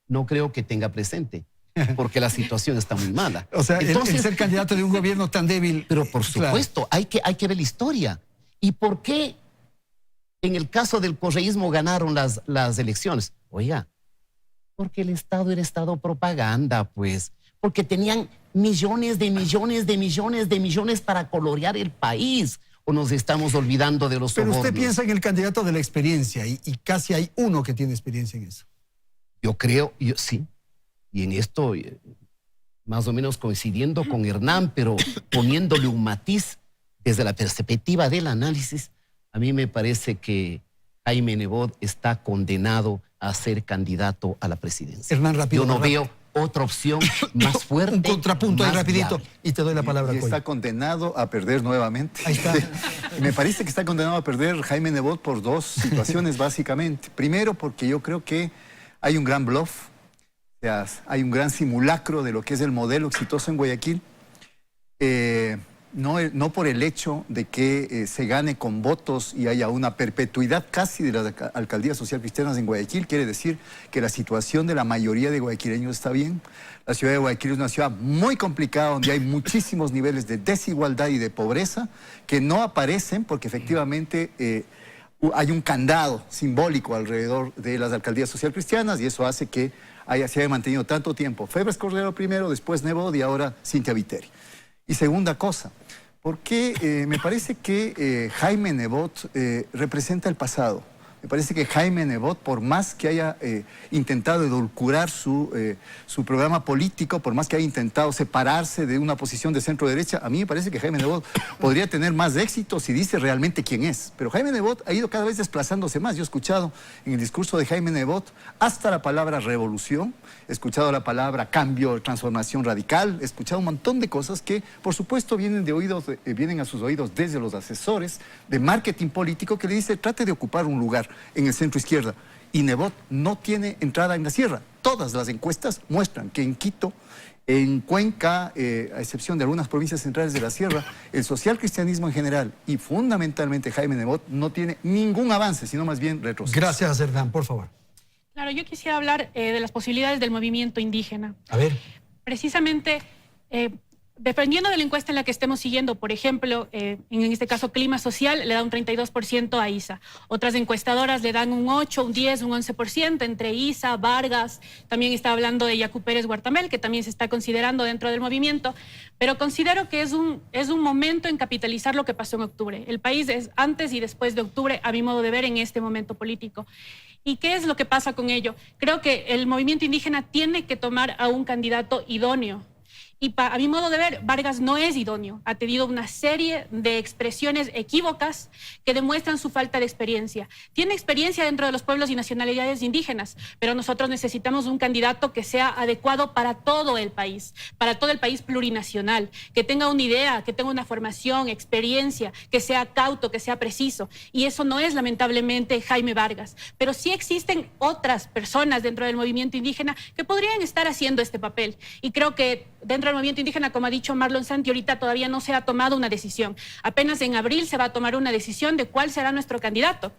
No creo que tenga presente, porque la situación está muy mala. O sea, entonces, el ser candidato de un gobierno tan débil. Pero por supuesto, claro, hay que ver la historia. ¿Y por qué en el caso del correísmo ganaron las elecciones? Oiga, porque el Estado era Estado propaganda, pues. porque tenían millones para colorear el país. ¿O nos estamos olvidando de los sobornos? Pero usted piensa en el candidato de la experiencia y casi hay uno que tiene experiencia en eso. Yo creo, sí. Y en esto, más o menos coincidiendo con Hernán, pero poniéndole un matiz desde la perspectiva del análisis, a mí me parece que Jaime Nebot está condenado a ser candidato a la presidencia. Hernán, rápido. Yo no veo otra opción más fuerte. Un contrapunto ahí rapidito viable. y te doy la palabra. Y está condenado a perder nuevamente. Ahí está. Me parece que está condenado a perder Jaime Nebot por dos situaciones básicamente. Primero, porque yo creo que hay un gran bluff, o sea, hay un gran simulacro de lo que es el modelo exitoso en Guayaquil. No por el hecho de que se gane con votos y haya una perpetuidad casi de las alcaldías social cristianas en Guayaquil, quiere decir que la situación de la mayoría de guayaquileños está bien. La ciudad de Guayaquil es una ciudad muy complicada donde hay muchísimos niveles de desigualdad y de pobreza que no aparecen porque efectivamente hay un candado simbólico alrededor de las alcaldías social cristianas y eso hace que se haya mantenido tanto tiempo Febres Cordero primero, después Nebot y ahora Cintia Viteri. Y segunda cosa, porque me parece que Jaime Nebot representa el pasado. Me parece que Jaime Nebot, por más que haya intentado edulcorar su programa político, por más que haya intentado separarse de una posición de centro-derecha, a mí me parece que Jaime Nebot podría tener más éxito si dice realmente quién es. Pero Jaime Nebot ha ido cada vez desplazándose más. Yo he escuchado en el discurso de Jaime Nebot hasta la palabra revolución, he escuchado la palabra cambio, transformación radical, he escuchado un montón de cosas que, por supuesto, vienen a sus oídos desde los asesores de marketing político que le dice trate de ocupar un lugar en el centro izquierda. Y Nebot no tiene entrada en la sierra. Todas las encuestas muestran que en Quito, en Cuenca, a excepción de algunas provincias centrales de la sierra, el socialcristianismo en general y fundamentalmente Jaime Nebot no tiene ningún avance, sino más bien retroceso. Gracias, Hernán, por favor. Claro, yo quisiera hablar de las posibilidades del movimiento indígena. A ver. Precisamente, dependiendo de la encuesta en la que estemos siguiendo, por ejemplo, en este caso Clima Social le da un 32% a ISA. Otras encuestadoras le dan un 8, un 10, un 11% entre ISA, Vargas. También está hablando de Yacu Pérez Huartamel, que también se está considerando dentro del movimiento. Pero considero que es un momento en capitalizar lo que pasó en octubre. El país es antes y después de octubre, a mi modo de ver, en este momento político. ¿Y qué es lo que pasa con ello? Creo que el movimiento indígena tiene que tomar a un candidato idóneo. Y a mi modo de ver, Vargas no es idóneo. Ha tenido una serie de expresiones equívocas que demuestran su falta de experiencia. Tiene experiencia dentro de los pueblos y nacionalidades indígenas, pero nosotros necesitamos un candidato que sea adecuado para todo el país plurinacional, que tenga una idea, que tenga una formación, experiencia, que sea cauto, que sea preciso. Y eso no es, lamentablemente, Jaime Vargas. Pero sí existen otras personas dentro del movimiento indígena que podrían estar haciendo este papel. Y creo que dentro del movimiento indígena, como ha dicho Marlon Santi, ahorita todavía no se ha tomado una decisión. Apenas en abril se va a tomar una decisión de cuál será nuestro candidato.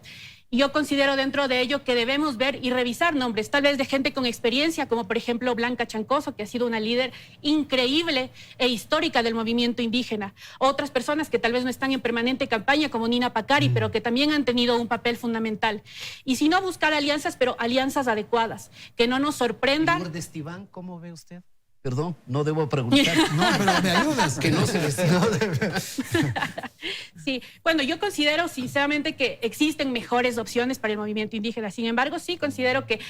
Y yo considero dentro de ello que debemos ver y revisar nombres, tal vez de gente con experiencia, como por ejemplo Blanca Chancoso, que ha sido una líder increíble e histórica del movimiento indígena. Otras personas que tal vez no están en permanente campaña, como Nina Pacari, pero que también han tenido un papel fundamental. Y si no, buscar alianzas, pero alianzas adecuadas, que no nos sorprenda. Lourdes Tibán, ¿cómo ve usted? Perdón, no debo preguntar. No, pero me ayudas. Que no se decida. Sí, bueno, yo considero sinceramente que existen mejores opciones para el movimiento indígena. Sin embargo, sí considero que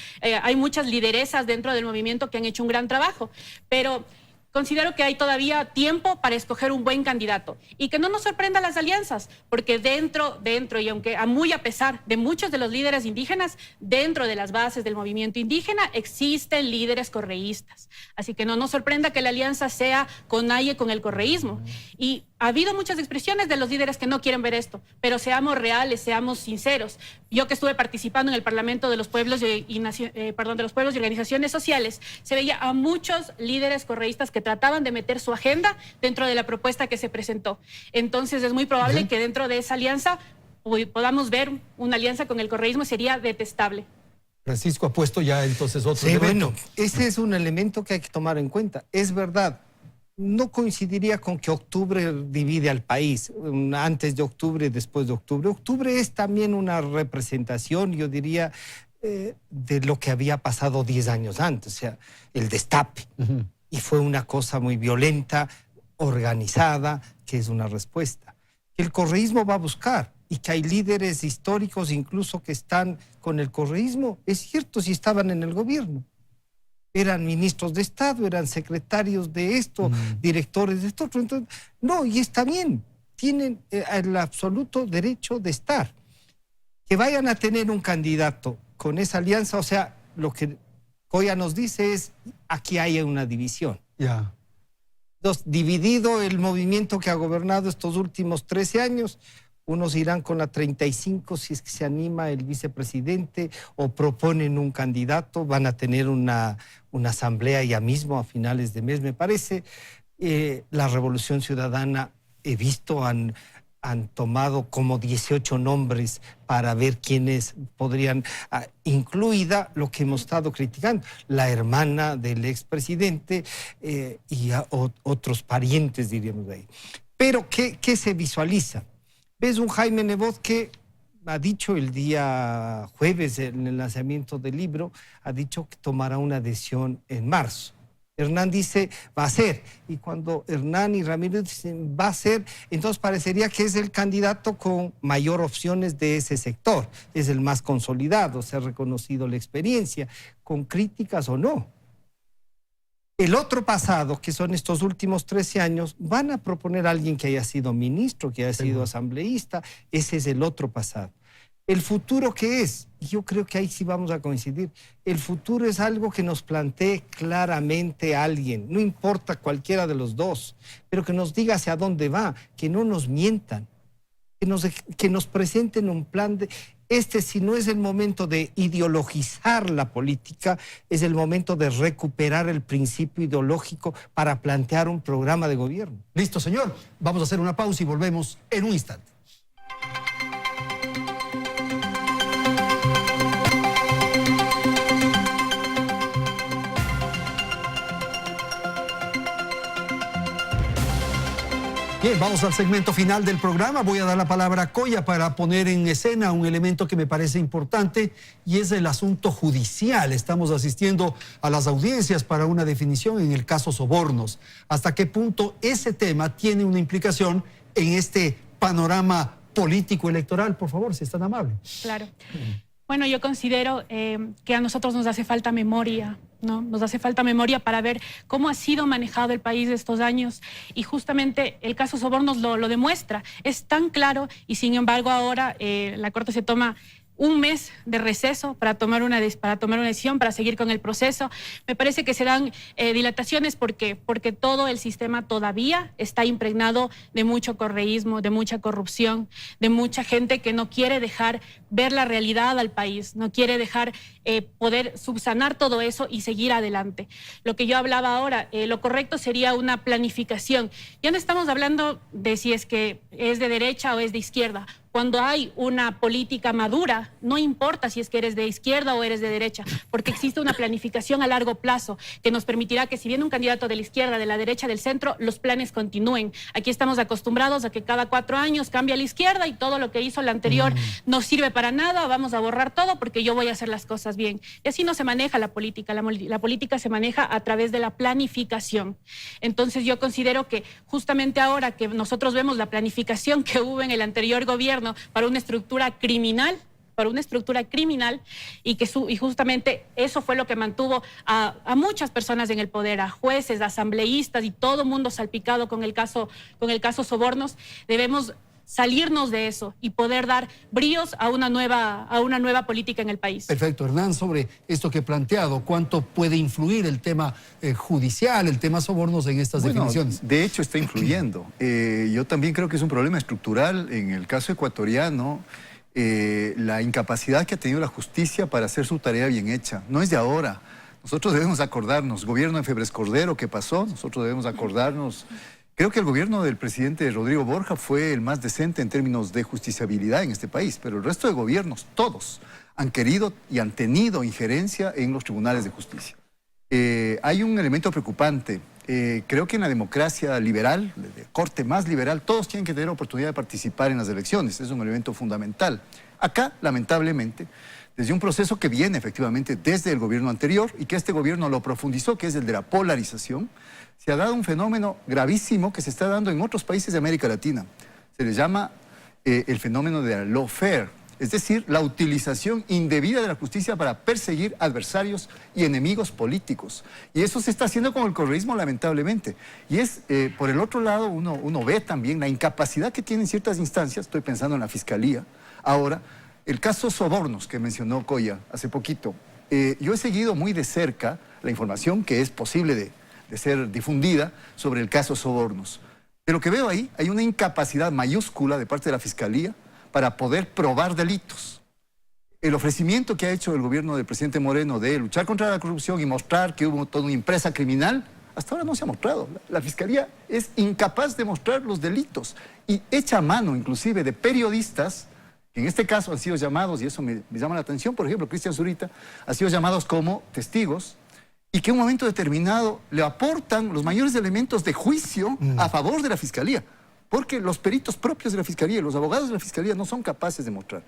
hay muchas lideresas dentro del movimiento que han hecho un gran trabajo, pero considero que hay todavía tiempo para escoger un buen candidato y que no nos sorprendan las alianzas, porque dentro y aunque muy a pesar de muchos de los líderes indígenas, dentro de las bases del movimiento indígena existen líderes correístas. Así que no nos sorprenda que la alianza sea con el correísmo. Y ha habido muchas expresiones de los líderes que no quieren ver esto, pero seamos reales, seamos sinceros. Yo que estuve participando en el Parlamento de los Pueblos de los Pueblos y Organizaciones Sociales, se veía a muchos líderes correístas que trataban de meter su agenda dentro de la propuesta que se presentó. Entonces es muy probable que dentro de esa alianza podamos ver una alianza con el correísmo, sería detestable. Francisco ha puesto ya entonces otro Sí, elemento. bueno, ese es un elemento que hay que tomar en cuenta. Es verdad, no coincidiría con que octubre divide al país, antes de octubre y después de octubre. Octubre es también una representación, yo diría, de lo que había pasado 10 años antes, o sea, el destape. y fue una cosa muy violenta, organizada, que es una respuesta. Que el correísmo va a buscar y que hay líderes históricos incluso que están con el correísmo, es cierto, si estaban en el gobierno. Eran ministros de Estado, eran secretarios de esto, directores de esto. Entonces, no, y está bien, tienen el absoluto derecho de estar. Que vayan a tener un candidato con esa alianza, o sea, lo que Coya nos dice es, aquí hay una división. Ya. Entonces, dividido el movimiento que ha gobernado estos últimos 13 años, unos irán con la 35 si es que se anima el vicepresidente o proponen un candidato, van a tener una asamblea ya mismo a finales de mes, me parece. La Revolución Ciudadana, he visto, han tomado como 18 nombres para ver quiénes podrían, incluida lo que hemos estado criticando, la hermana del expresidente y otros parientes, diríamos de ahí. Pero, ¿qué se visualiza? Ves un Jaime Nebot que ha dicho el día jueves en el lanzamiento del libro, ha dicho que tomará una decisión en marzo. Hernán dice, va a ser. Y cuando Hernán y Ramírez dicen, va a ser, entonces parecería que es el candidato con mayor opciones de ese sector. Es el más consolidado, se ha reconocido la experiencia, con críticas o no. El otro pasado, que son estos últimos 13 años, van a proponer a alguien que haya sido ministro, que haya sido asambleísta. Ese es el otro pasado. ¿El futuro qué es? Yo creo que ahí sí vamos a coincidir. El futuro es algo que nos plantee claramente alguien, no importa cualquiera de los dos, pero que nos diga hacia dónde va, que no nos mientan, que nos presenten un plan de... si no es el momento de ideologizar la política, es el momento de recuperar el principio ideológico para plantear un programa de gobierno. Listo, señor. Vamos a hacer una pausa y volvemos en un instante. Bien, vamos al segmento final del programa. Voy a dar la palabra a Coya para poner en escena un elemento que me parece importante y es el asunto judicial. Estamos asistiendo a las audiencias para una definición en el caso Sobornos. ¿Hasta qué punto ese tema tiene una implicación en este panorama político electoral? Por favor, si es tan amable. Claro. Bueno, yo considero que a nosotros nos hace falta memoria, ¿no? Nos hace falta memoria para ver cómo ha sido manejado el país estos años y justamente el caso Sobornos lo demuestra. Es tan claro y sin embargo ahora la Corte se toma un mes de receso para tomar una decisión, para seguir con el proceso. Me parece que se dan dilataciones porque todo el sistema todavía está impregnado de mucho correísmo, de mucha corrupción, de mucha gente que no quiere dejar ver la realidad al país, no quiere dejar poder subsanar todo eso y seguir adelante. Lo que yo hablaba ahora, lo correcto sería una planificación. Ya no estamos hablando de si es que es de derecha o es de izquierda. Cuando hay una política madura, no importa si es que eres de izquierda o eres de derecha, porque existe una planificación a largo plazo que nos permitirá que si viene un candidato de la izquierda, de la derecha, del centro, los planes continúen. Aquí estamos acostumbrados a que cada 4 años cambia la izquierda y todo lo que hizo la anterior no sirve para nada, vamos a borrar todo porque yo voy a hacer las cosas bien. Y así no se maneja la política. La política se maneja a través de la planificación. Entonces yo considero que justamente ahora que nosotros vemos la planificación que hubo en el anterior gobierno para una estructura criminal, y justamente eso fue lo que mantuvo a muchas personas en el poder, a jueces, a asambleístas y todo mundo salpicado con el caso Sobornos. Debemos salirnos de eso y poder dar bríos a una nueva política en el país. Perfecto, Hernán, sobre esto que he planteado, ¿cuánto puede influir el tema judicial, el tema Sobornos en estas definiciones? De hecho está influyendo. Yo también creo que es un problema estructural en el caso ecuatoriano. La incapacidad que ha tenido la justicia para hacer su tarea bien hecha. No es de ahora. Nosotros debemos acordarnos, gobierno de Febres Cordero, ¿qué pasó? Nosotros debemos acordarnos. Creo que el gobierno del presidente Rodrigo Borja fue el más decente en términos de justiciabilidad en este país, pero el resto de gobiernos, todos, han querido y han tenido injerencia en los tribunales de justicia. Hay un elemento preocupante. Creo que en la democracia liberal, de corte más liberal, todos tienen que tener oportunidad de participar en las elecciones. Es un elemento fundamental. Acá, lamentablemente, desde un proceso que viene efectivamente desde el gobierno anterior y que este gobierno lo profundizó, que es el de la polarización. Se ha dado un fenómeno gravísimo que se está dando en otros países de América Latina. Se le llama el fenómeno de la lawfare, es decir, la utilización indebida de la justicia para perseguir adversarios y enemigos políticos. Y eso se está haciendo con el correísmo, lamentablemente. Y es, por el otro lado, uno ve también la incapacidad que tienen ciertas instancias, estoy pensando en la Fiscalía. Ahora, el caso Sobornos, que mencionó Coya hace poquito, yo he seguido muy de cerca la información que es posible de ser difundida sobre el caso Sobornos. De lo que veo ahí, hay una incapacidad mayúscula de parte de la Fiscalía para poder probar delitos. El ofrecimiento que ha hecho el gobierno del presidente Moreno de luchar contra la corrupción y mostrar que hubo toda una empresa criminal, hasta ahora no se ha mostrado. La Fiscalía es incapaz de mostrar los delitos y echa mano inclusive de periodistas que en este caso han sido llamados, y eso me llama la atención, por ejemplo, Cristian Zurita, ha sido llamados como testigos y que en un momento determinado le aportan los mayores elementos de juicio a favor de la Fiscalía. Porque los peritos propios de la Fiscalía y los abogados de la Fiscalía no son capaces de mostrar.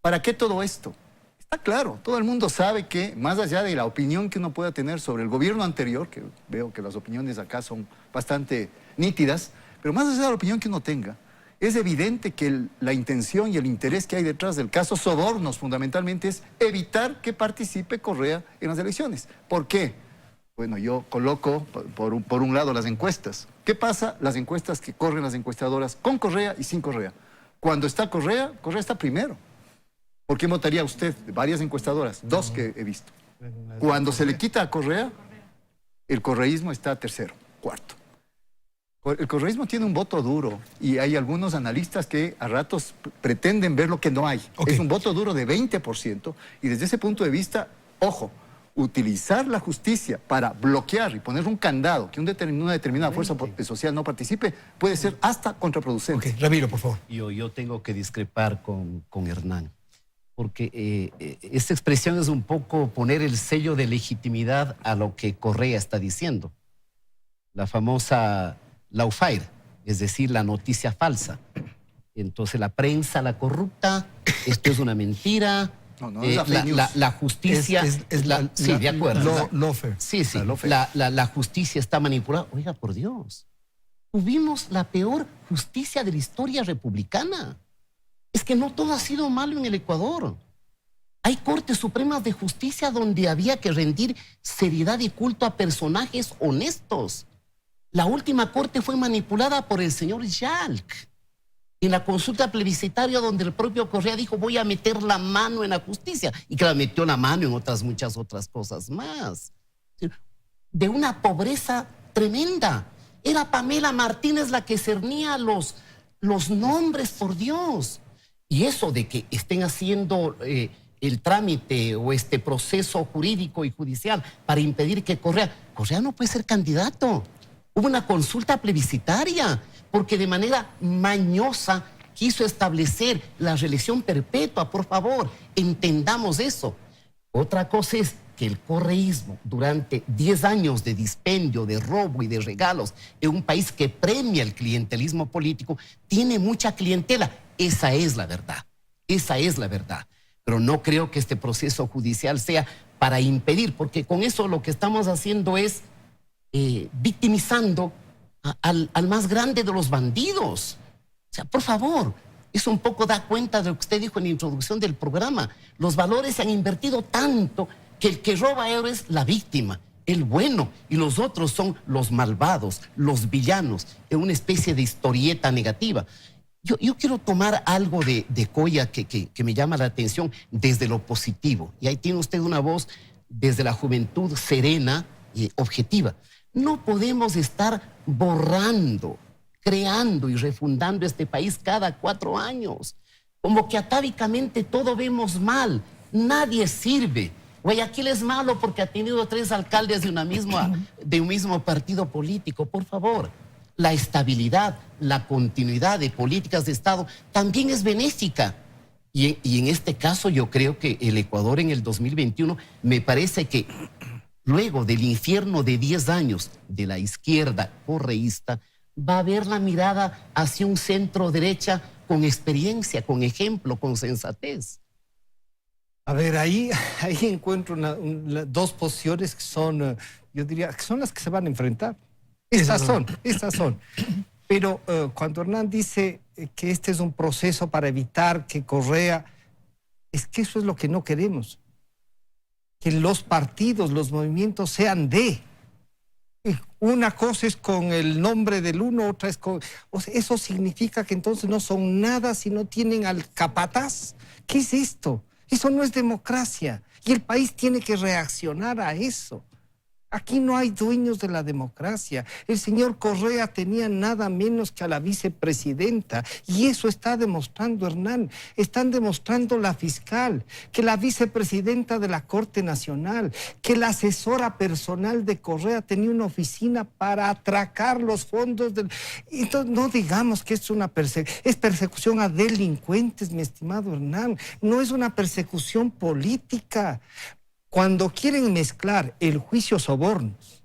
¿Para qué todo esto? Está claro, todo el mundo sabe que más allá de la opinión que uno pueda tener sobre el gobierno anterior, que veo que las opiniones acá son bastante nítidas, pero más allá de la opinión que uno tenga, es evidente que la intención y el interés que hay detrás del caso Sobornos fundamentalmente es evitar que participe Correa en las elecciones. ¿Por qué? Bueno, yo coloco por un lado las encuestas. ¿Qué pasa? Las encuestas que corren las encuestadoras con Correa y sin Correa. Cuando está Correa, Correa está primero. ¿Por qué votaría usted? Varias encuestadoras, dos que he visto. Cuando se le quita a Correa, el correísmo está tercero, cuarto. El correísmo tiene un voto duro y hay algunos analistas que a ratos pretenden ver lo que no hay. Es un voto duro de 20% y desde ese punto de vista, ojo, utilizar la justicia para bloquear y poner un candado que una determinada fuerza social no participe puede ser hasta contraproducente. Ramiro, por favor. Yo tengo que discrepar con Hernán, porque esta expresión es un poco poner el sello de legitimidad a lo que Correa está diciendo. La famosa lawfare, es decir, la noticia falsa. Entonces la prensa, la corrupta, esto es una mentira. La justicia sí, de acuerdo. La justicia está manipulada. Oiga, por Dios, tuvimos la peor justicia de la historia republicana. Es que no todo ha sido malo en el Ecuador. Hay cortes supremas de justicia donde había que rendir seriedad y culto a personajes honestos. La última corte fue manipulada por el señor Yalc en la consulta plebiscitaria donde el propio Correa dijo voy a meter la mano en la justicia y que la metió la mano en muchas otras cosas más. De una pobreza tremenda. Era Pamela Martínez la que cernía los nombres, por Dios. Y eso de que estén haciendo el trámite o este proceso jurídico y judicial para impedir que Correa no puede ser candidato. Hubo una consulta plebiscitaria porque de manera mañosa quiso establecer la reelección perpetua. Por favor, entendamos eso. Otra cosa es que el correísmo durante 10 años de dispendio, de robo y de regalos en un país que premia el clientelismo político, tiene mucha clientela. Esa es la verdad. Esa es la verdad. Pero no creo que este proceso judicial sea para impedir, porque con eso lo que estamos haciendo es victimizando al más grande de los bandidos. O sea, por favor, eso un poco da cuenta de lo que usted dijo en la introducción del programa. Los valores se han invertido tanto que el que roba es la víctima, el bueno, y los otros son los malvados, los villanos, en una especie de historieta negativa. Yo quiero tomar algo de Coya que me llama la atención desde lo positivo. Y ahí tiene usted una voz desde la juventud serena y objetiva. No podemos estar borrando, creando y refundando este país cada 4 años. Como que atávicamente todo vemos mal. Nadie sirve. Guayaquil es malo porque ha tenido 3 alcaldes de un mismo partido político. Por favor, la estabilidad, la continuidad de políticas de Estado también es benéfica. Y en este caso yo creo que el Ecuador en el 2021 me parece que luego del infierno de 10 años de la izquierda correísta, va a haber la mirada hacia un centro derecha con experiencia, con ejemplo, con sensatez. A ver, ahí encuentro dos posiciones que son, yo diría, que son las que se van a enfrentar. Estas son. Pero cuando Hernán dice que este es un proceso para evitar que Correa, es que eso es lo que no queremos. Que los partidos, los movimientos sean de. Una cosa es con el nombre del uno, otra es con... O sea, eso significa que entonces no son nada si no tienen al capataz. ¿Qué es esto? Eso no es democracia. Y el país tiene que reaccionar a eso. Aquí no hay dueños de la democracia. El señor Correa tenía nada menos que a la vicepresidenta. Y eso está demostrando, Hernán. Están demostrando la fiscal, que la vicepresidenta de la Corte Nacional, que la asesora personal de Correa tenía una oficina para atracar los fondos del... Entonces, no digamos que es una es persecución a delincuentes, mi estimado Hernán. No es una persecución política. Cuando quieren mezclar el juicio sobornos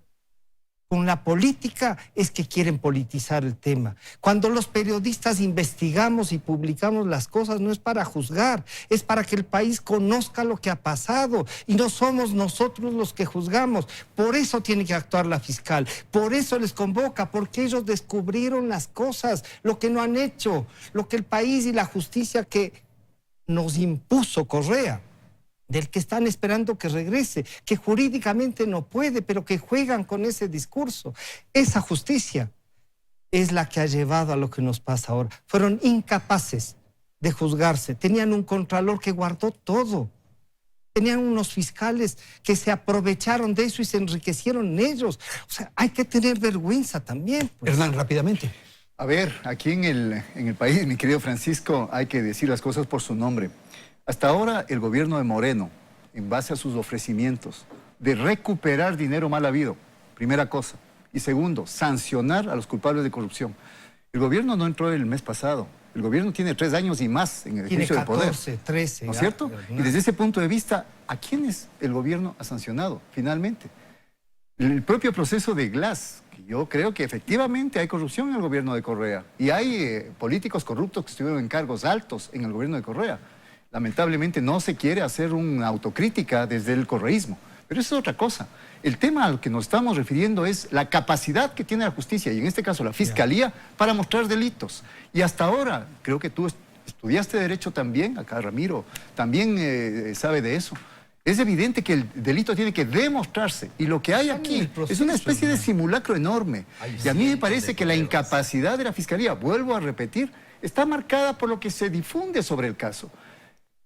con la política, es que quieren politizar el tema. Cuando los periodistas investigamos y publicamos las cosas, no es para juzgar, es para que el país conozca lo que ha pasado. Y no somos nosotros los que juzgamos. Por eso tiene que actuar la fiscal. Por eso les convoca, porque ellos descubrieron las cosas, lo que no han hecho, lo que el país y la justicia que nos impuso Correa, del que están esperando que regrese, que jurídicamente no puede, pero que juegan con ese discurso. Esa justicia es la que ha llevado a lo que nos pasa ahora. Fueron incapaces de juzgarse, tenían un contralor que guardó todo, tenían unos fiscales que se aprovecharon de eso y se enriquecieron ellos. O sea, hay que tener vergüenza también. Pues. Hernán, rápidamente. A ver, aquí en el país, mi querido Francisco, hay que decir las cosas por su nombre. Hasta ahora el gobierno de Moreno, en base a sus ofrecimientos de recuperar dinero mal habido, primera cosa. Y segundo, sancionar a los culpables de corrupción. El gobierno no entró el mes pasado. El gobierno tiene 3 años y más en el ejercicio de poder. 14, 13. ¿No es cierto? Y desde ese punto de vista, ¿a quiénes el gobierno ha sancionado finalmente? El propio proceso de Glass, que yo creo que efectivamente hay corrupción en el gobierno de Correa. Y hay políticos corruptos que estuvieron en cargos altos en el gobierno de Correa. Lamentablemente no se quiere hacer una autocrítica desde el correísmo, pero eso es otra cosa. El tema al que nos estamos refiriendo es la capacidad que tiene la justicia, y en este caso la Fiscalía, para mostrar delitos. Y hasta ahora, creo que tú estudiaste Derecho también, acá Ramiro también sabe de eso. Es evidente que el delito tiene que demostrarse, y lo que hay aquí es una especie de simulacro enorme. Y a mí me parece que la incapacidad de la Fiscalía, vuelvo a repetir, está marcada por lo que se difunde sobre el caso.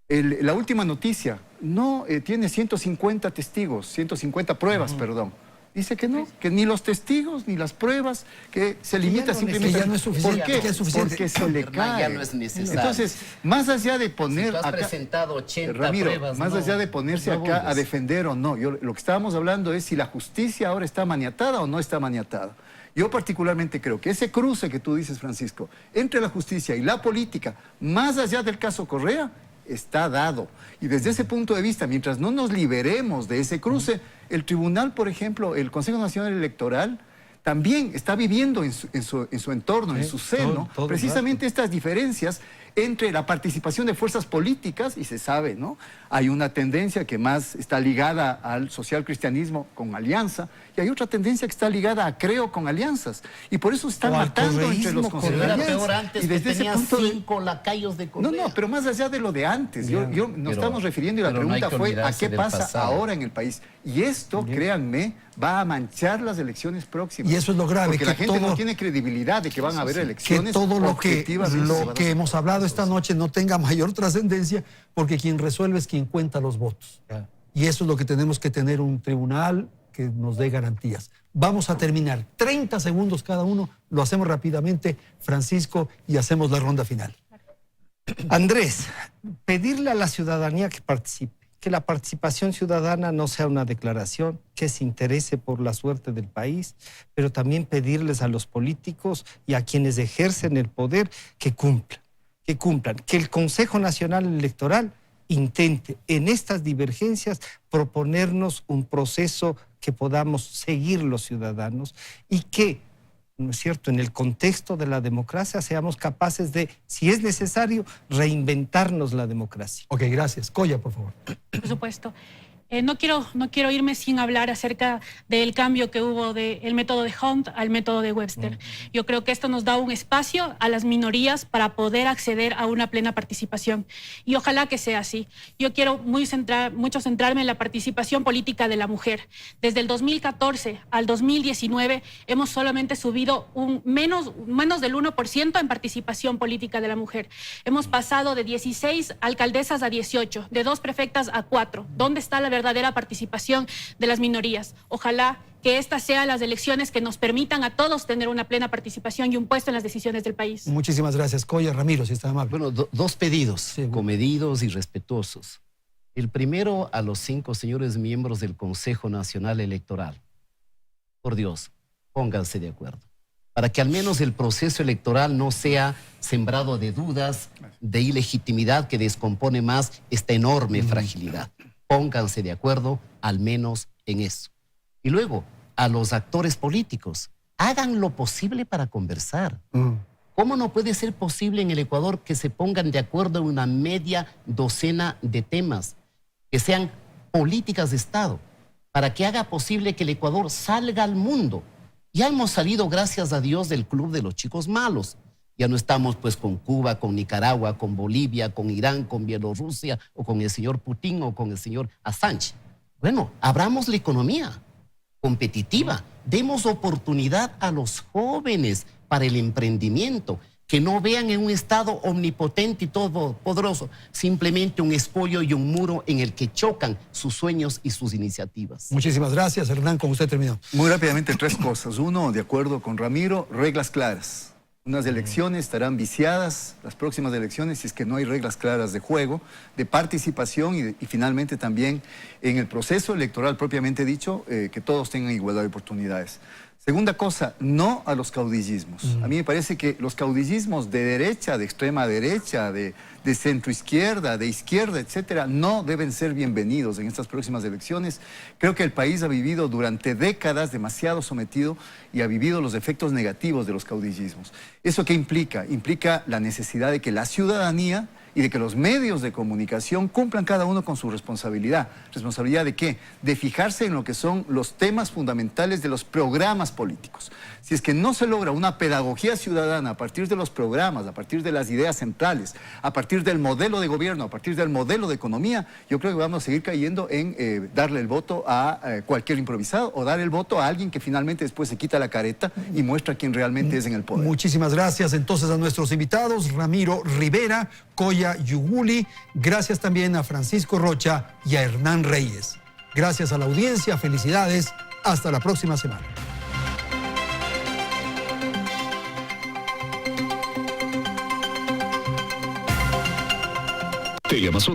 La última noticia, no tiene 150 testigos, 150 pruebas, perdón. Dice que no, que ni los testigos ni las pruebas, que se limita simplemente... ya no es suficiente. ¿Por qué? Ya es suficiente. Porque se le cae. Ya no es necesario. Entonces, más allá de poner... Si tú has acá, presentado 80 Ramiro, pruebas, más allá de ponerse acá a defender o no, lo que estábamos hablando es si la justicia ahora está maniatada o no está maniatada. Yo particularmente creo que ese cruce que tú dices, Francisco, entre la justicia y la política, más allá del caso Correa, está dado. Y desde ese punto de vista, mientras no nos liberemos de ese cruce, el tribunal, por ejemplo, el Consejo Nacional Electoral, también está viviendo en su entorno, en su seno, precisamente estas diferencias entre la participación de fuerzas políticas, y se sabe, ¿no? Hay una tendencia que más está ligada al socialcristianismo con alianza, y hay otra tendencia que está ligada a Creo con alianzas. Y por eso están matando entre los conservadores. Era peor antes, y desde que tenía ese punto 5 lacayos de Correa. No, pero más allá de lo de antes, nos estamos refiriendo, y la pregunta fue ¿a qué pasa ahora en el país? Y esto, créanme, va a manchar las elecciones próximas. Y eso es lo grave. Porque la gente no tiene credibilidad de que van a haber elecciones. Que todo lo que hemos hablado esta noche no tenga mayor trascendencia, porque quien resuelve es quien cuenta los votos. Y eso es lo que tenemos que tener, un tribunal que nos dé garantías. Vamos a terminar. 30 segundos cada uno. Lo hacemos rápidamente, Francisco, y hacemos la ronda final. Andrés, pedirle a la ciudadanía que participe, que la participación ciudadana no sea una declaración, que se interese por la suerte del país, pero también pedirles a los políticos y a quienes ejercen el poder que cumplan, que el Consejo Nacional Electoral intente en estas divergencias proponernos un proceso que podamos seguir los ciudadanos, y que ¿no es cierto?, en el contexto de la democracia, seamos capaces de, si es necesario, reinventarnos la democracia. Ok, gracias. Coya, por favor. Por supuesto. No quiero irme sin hablar acerca del cambio que hubo del método de Hunt al método de Webster. Yo creo que esto nos da un espacio a las minorías para poder acceder a una plena participación. Y ojalá que sea así. Yo quiero mucho centrarme en la participación política de la mujer. Desde el 2014 al 2019 hemos solamente subido menos del 1% en participación política de la mujer. Hemos pasado de 16 alcaldesas a 18, de 2 prefectas a 4. ¿Dónde está la verdadera participación de las minorías? Ojalá que estas sean las elecciones que nos permitan a todos tener una plena participación y un puesto en las decisiones del país. Muchísimas gracias, Coya. Ramiro, si está amable. Bueno, dos pedidos, comedidos y respetuosos. El primero a los 5 señores miembros del Consejo Nacional Electoral. Por Dios, pónganse de acuerdo, para que al menos el proceso electoral no sea sembrado de dudas, de ilegitimidad que descompone más esta enorme fragilidad. Pónganse de acuerdo al menos en eso. Y luego, a los actores políticos, hagan lo posible para conversar. ¿Cómo no puede ser posible en el Ecuador que se pongan de acuerdo en una media docena de temas, que sean políticas de Estado, para que haga posible que el Ecuador salga al mundo? Ya hemos salido, gracias a Dios, del club de los chicos malos. Ya no estamos pues con Cuba, con Nicaragua, con Bolivia, con Irán, con Bielorrusia, o con el señor Putin o con el señor Assange. Bueno, abramos la economía competitiva, demos oportunidad a los jóvenes para el emprendimiento, que no vean en un Estado omnipotente y todopoderoso simplemente un escollo y un muro en el que chocan sus sueños y sus iniciativas. Muchísimas gracias, Hernán, con usted terminó. Muy rápidamente, 3 cosas. Uno, de acuerdo con Ramiro, reglas claras. Unas elecciones estarán viciadas, las próximas elecciones, si es que no hay reglas claras de juego, de participación y finalmente también en el proceso electoral propiamente dicho, que todos tengan igualdad de oportunidades. Segunda cosa, no a los caudillismos. A mí me parece que los caudillismos de derecha, de extrema derecha, de centro izquierda, de izquierda, etcétera, no deben ser bienvenidos en estas próximas elecciones. Creo que el país ha vivido durante décadas demasiado sometido y ha vivido los efectos negativos de los caudillismos. ¿Eso qué implica? Implica la necesidad de que la ciudadanía y de que los medios de comunicación cumplan cada uno con su responsabilidad. ¿Responsabilidad de qué? De fijarse en lo que son los temas fundamentales de los programas políticos. Si es que no se logra una pedagogía ciudadana a partir de los programas, a partir de las ideas centrales, a partir del modelo de gobierno, a partir del modelo de economía, yo creo que vamos a seguir cayendo en darle el voto a cualquier improvisado o dar el voto a alguien que finalmente después se quita la careta y muestra quién realmente es en el poder. Muchísimas gracias entonces a nuestros invitados, Ramiro Rivera, Coya Yuguli, gracias también a Francisco Rocha y a Hernán Reyes. Gracias a la audiencia, felicidades, hasta la próxima semana. Teleamazon.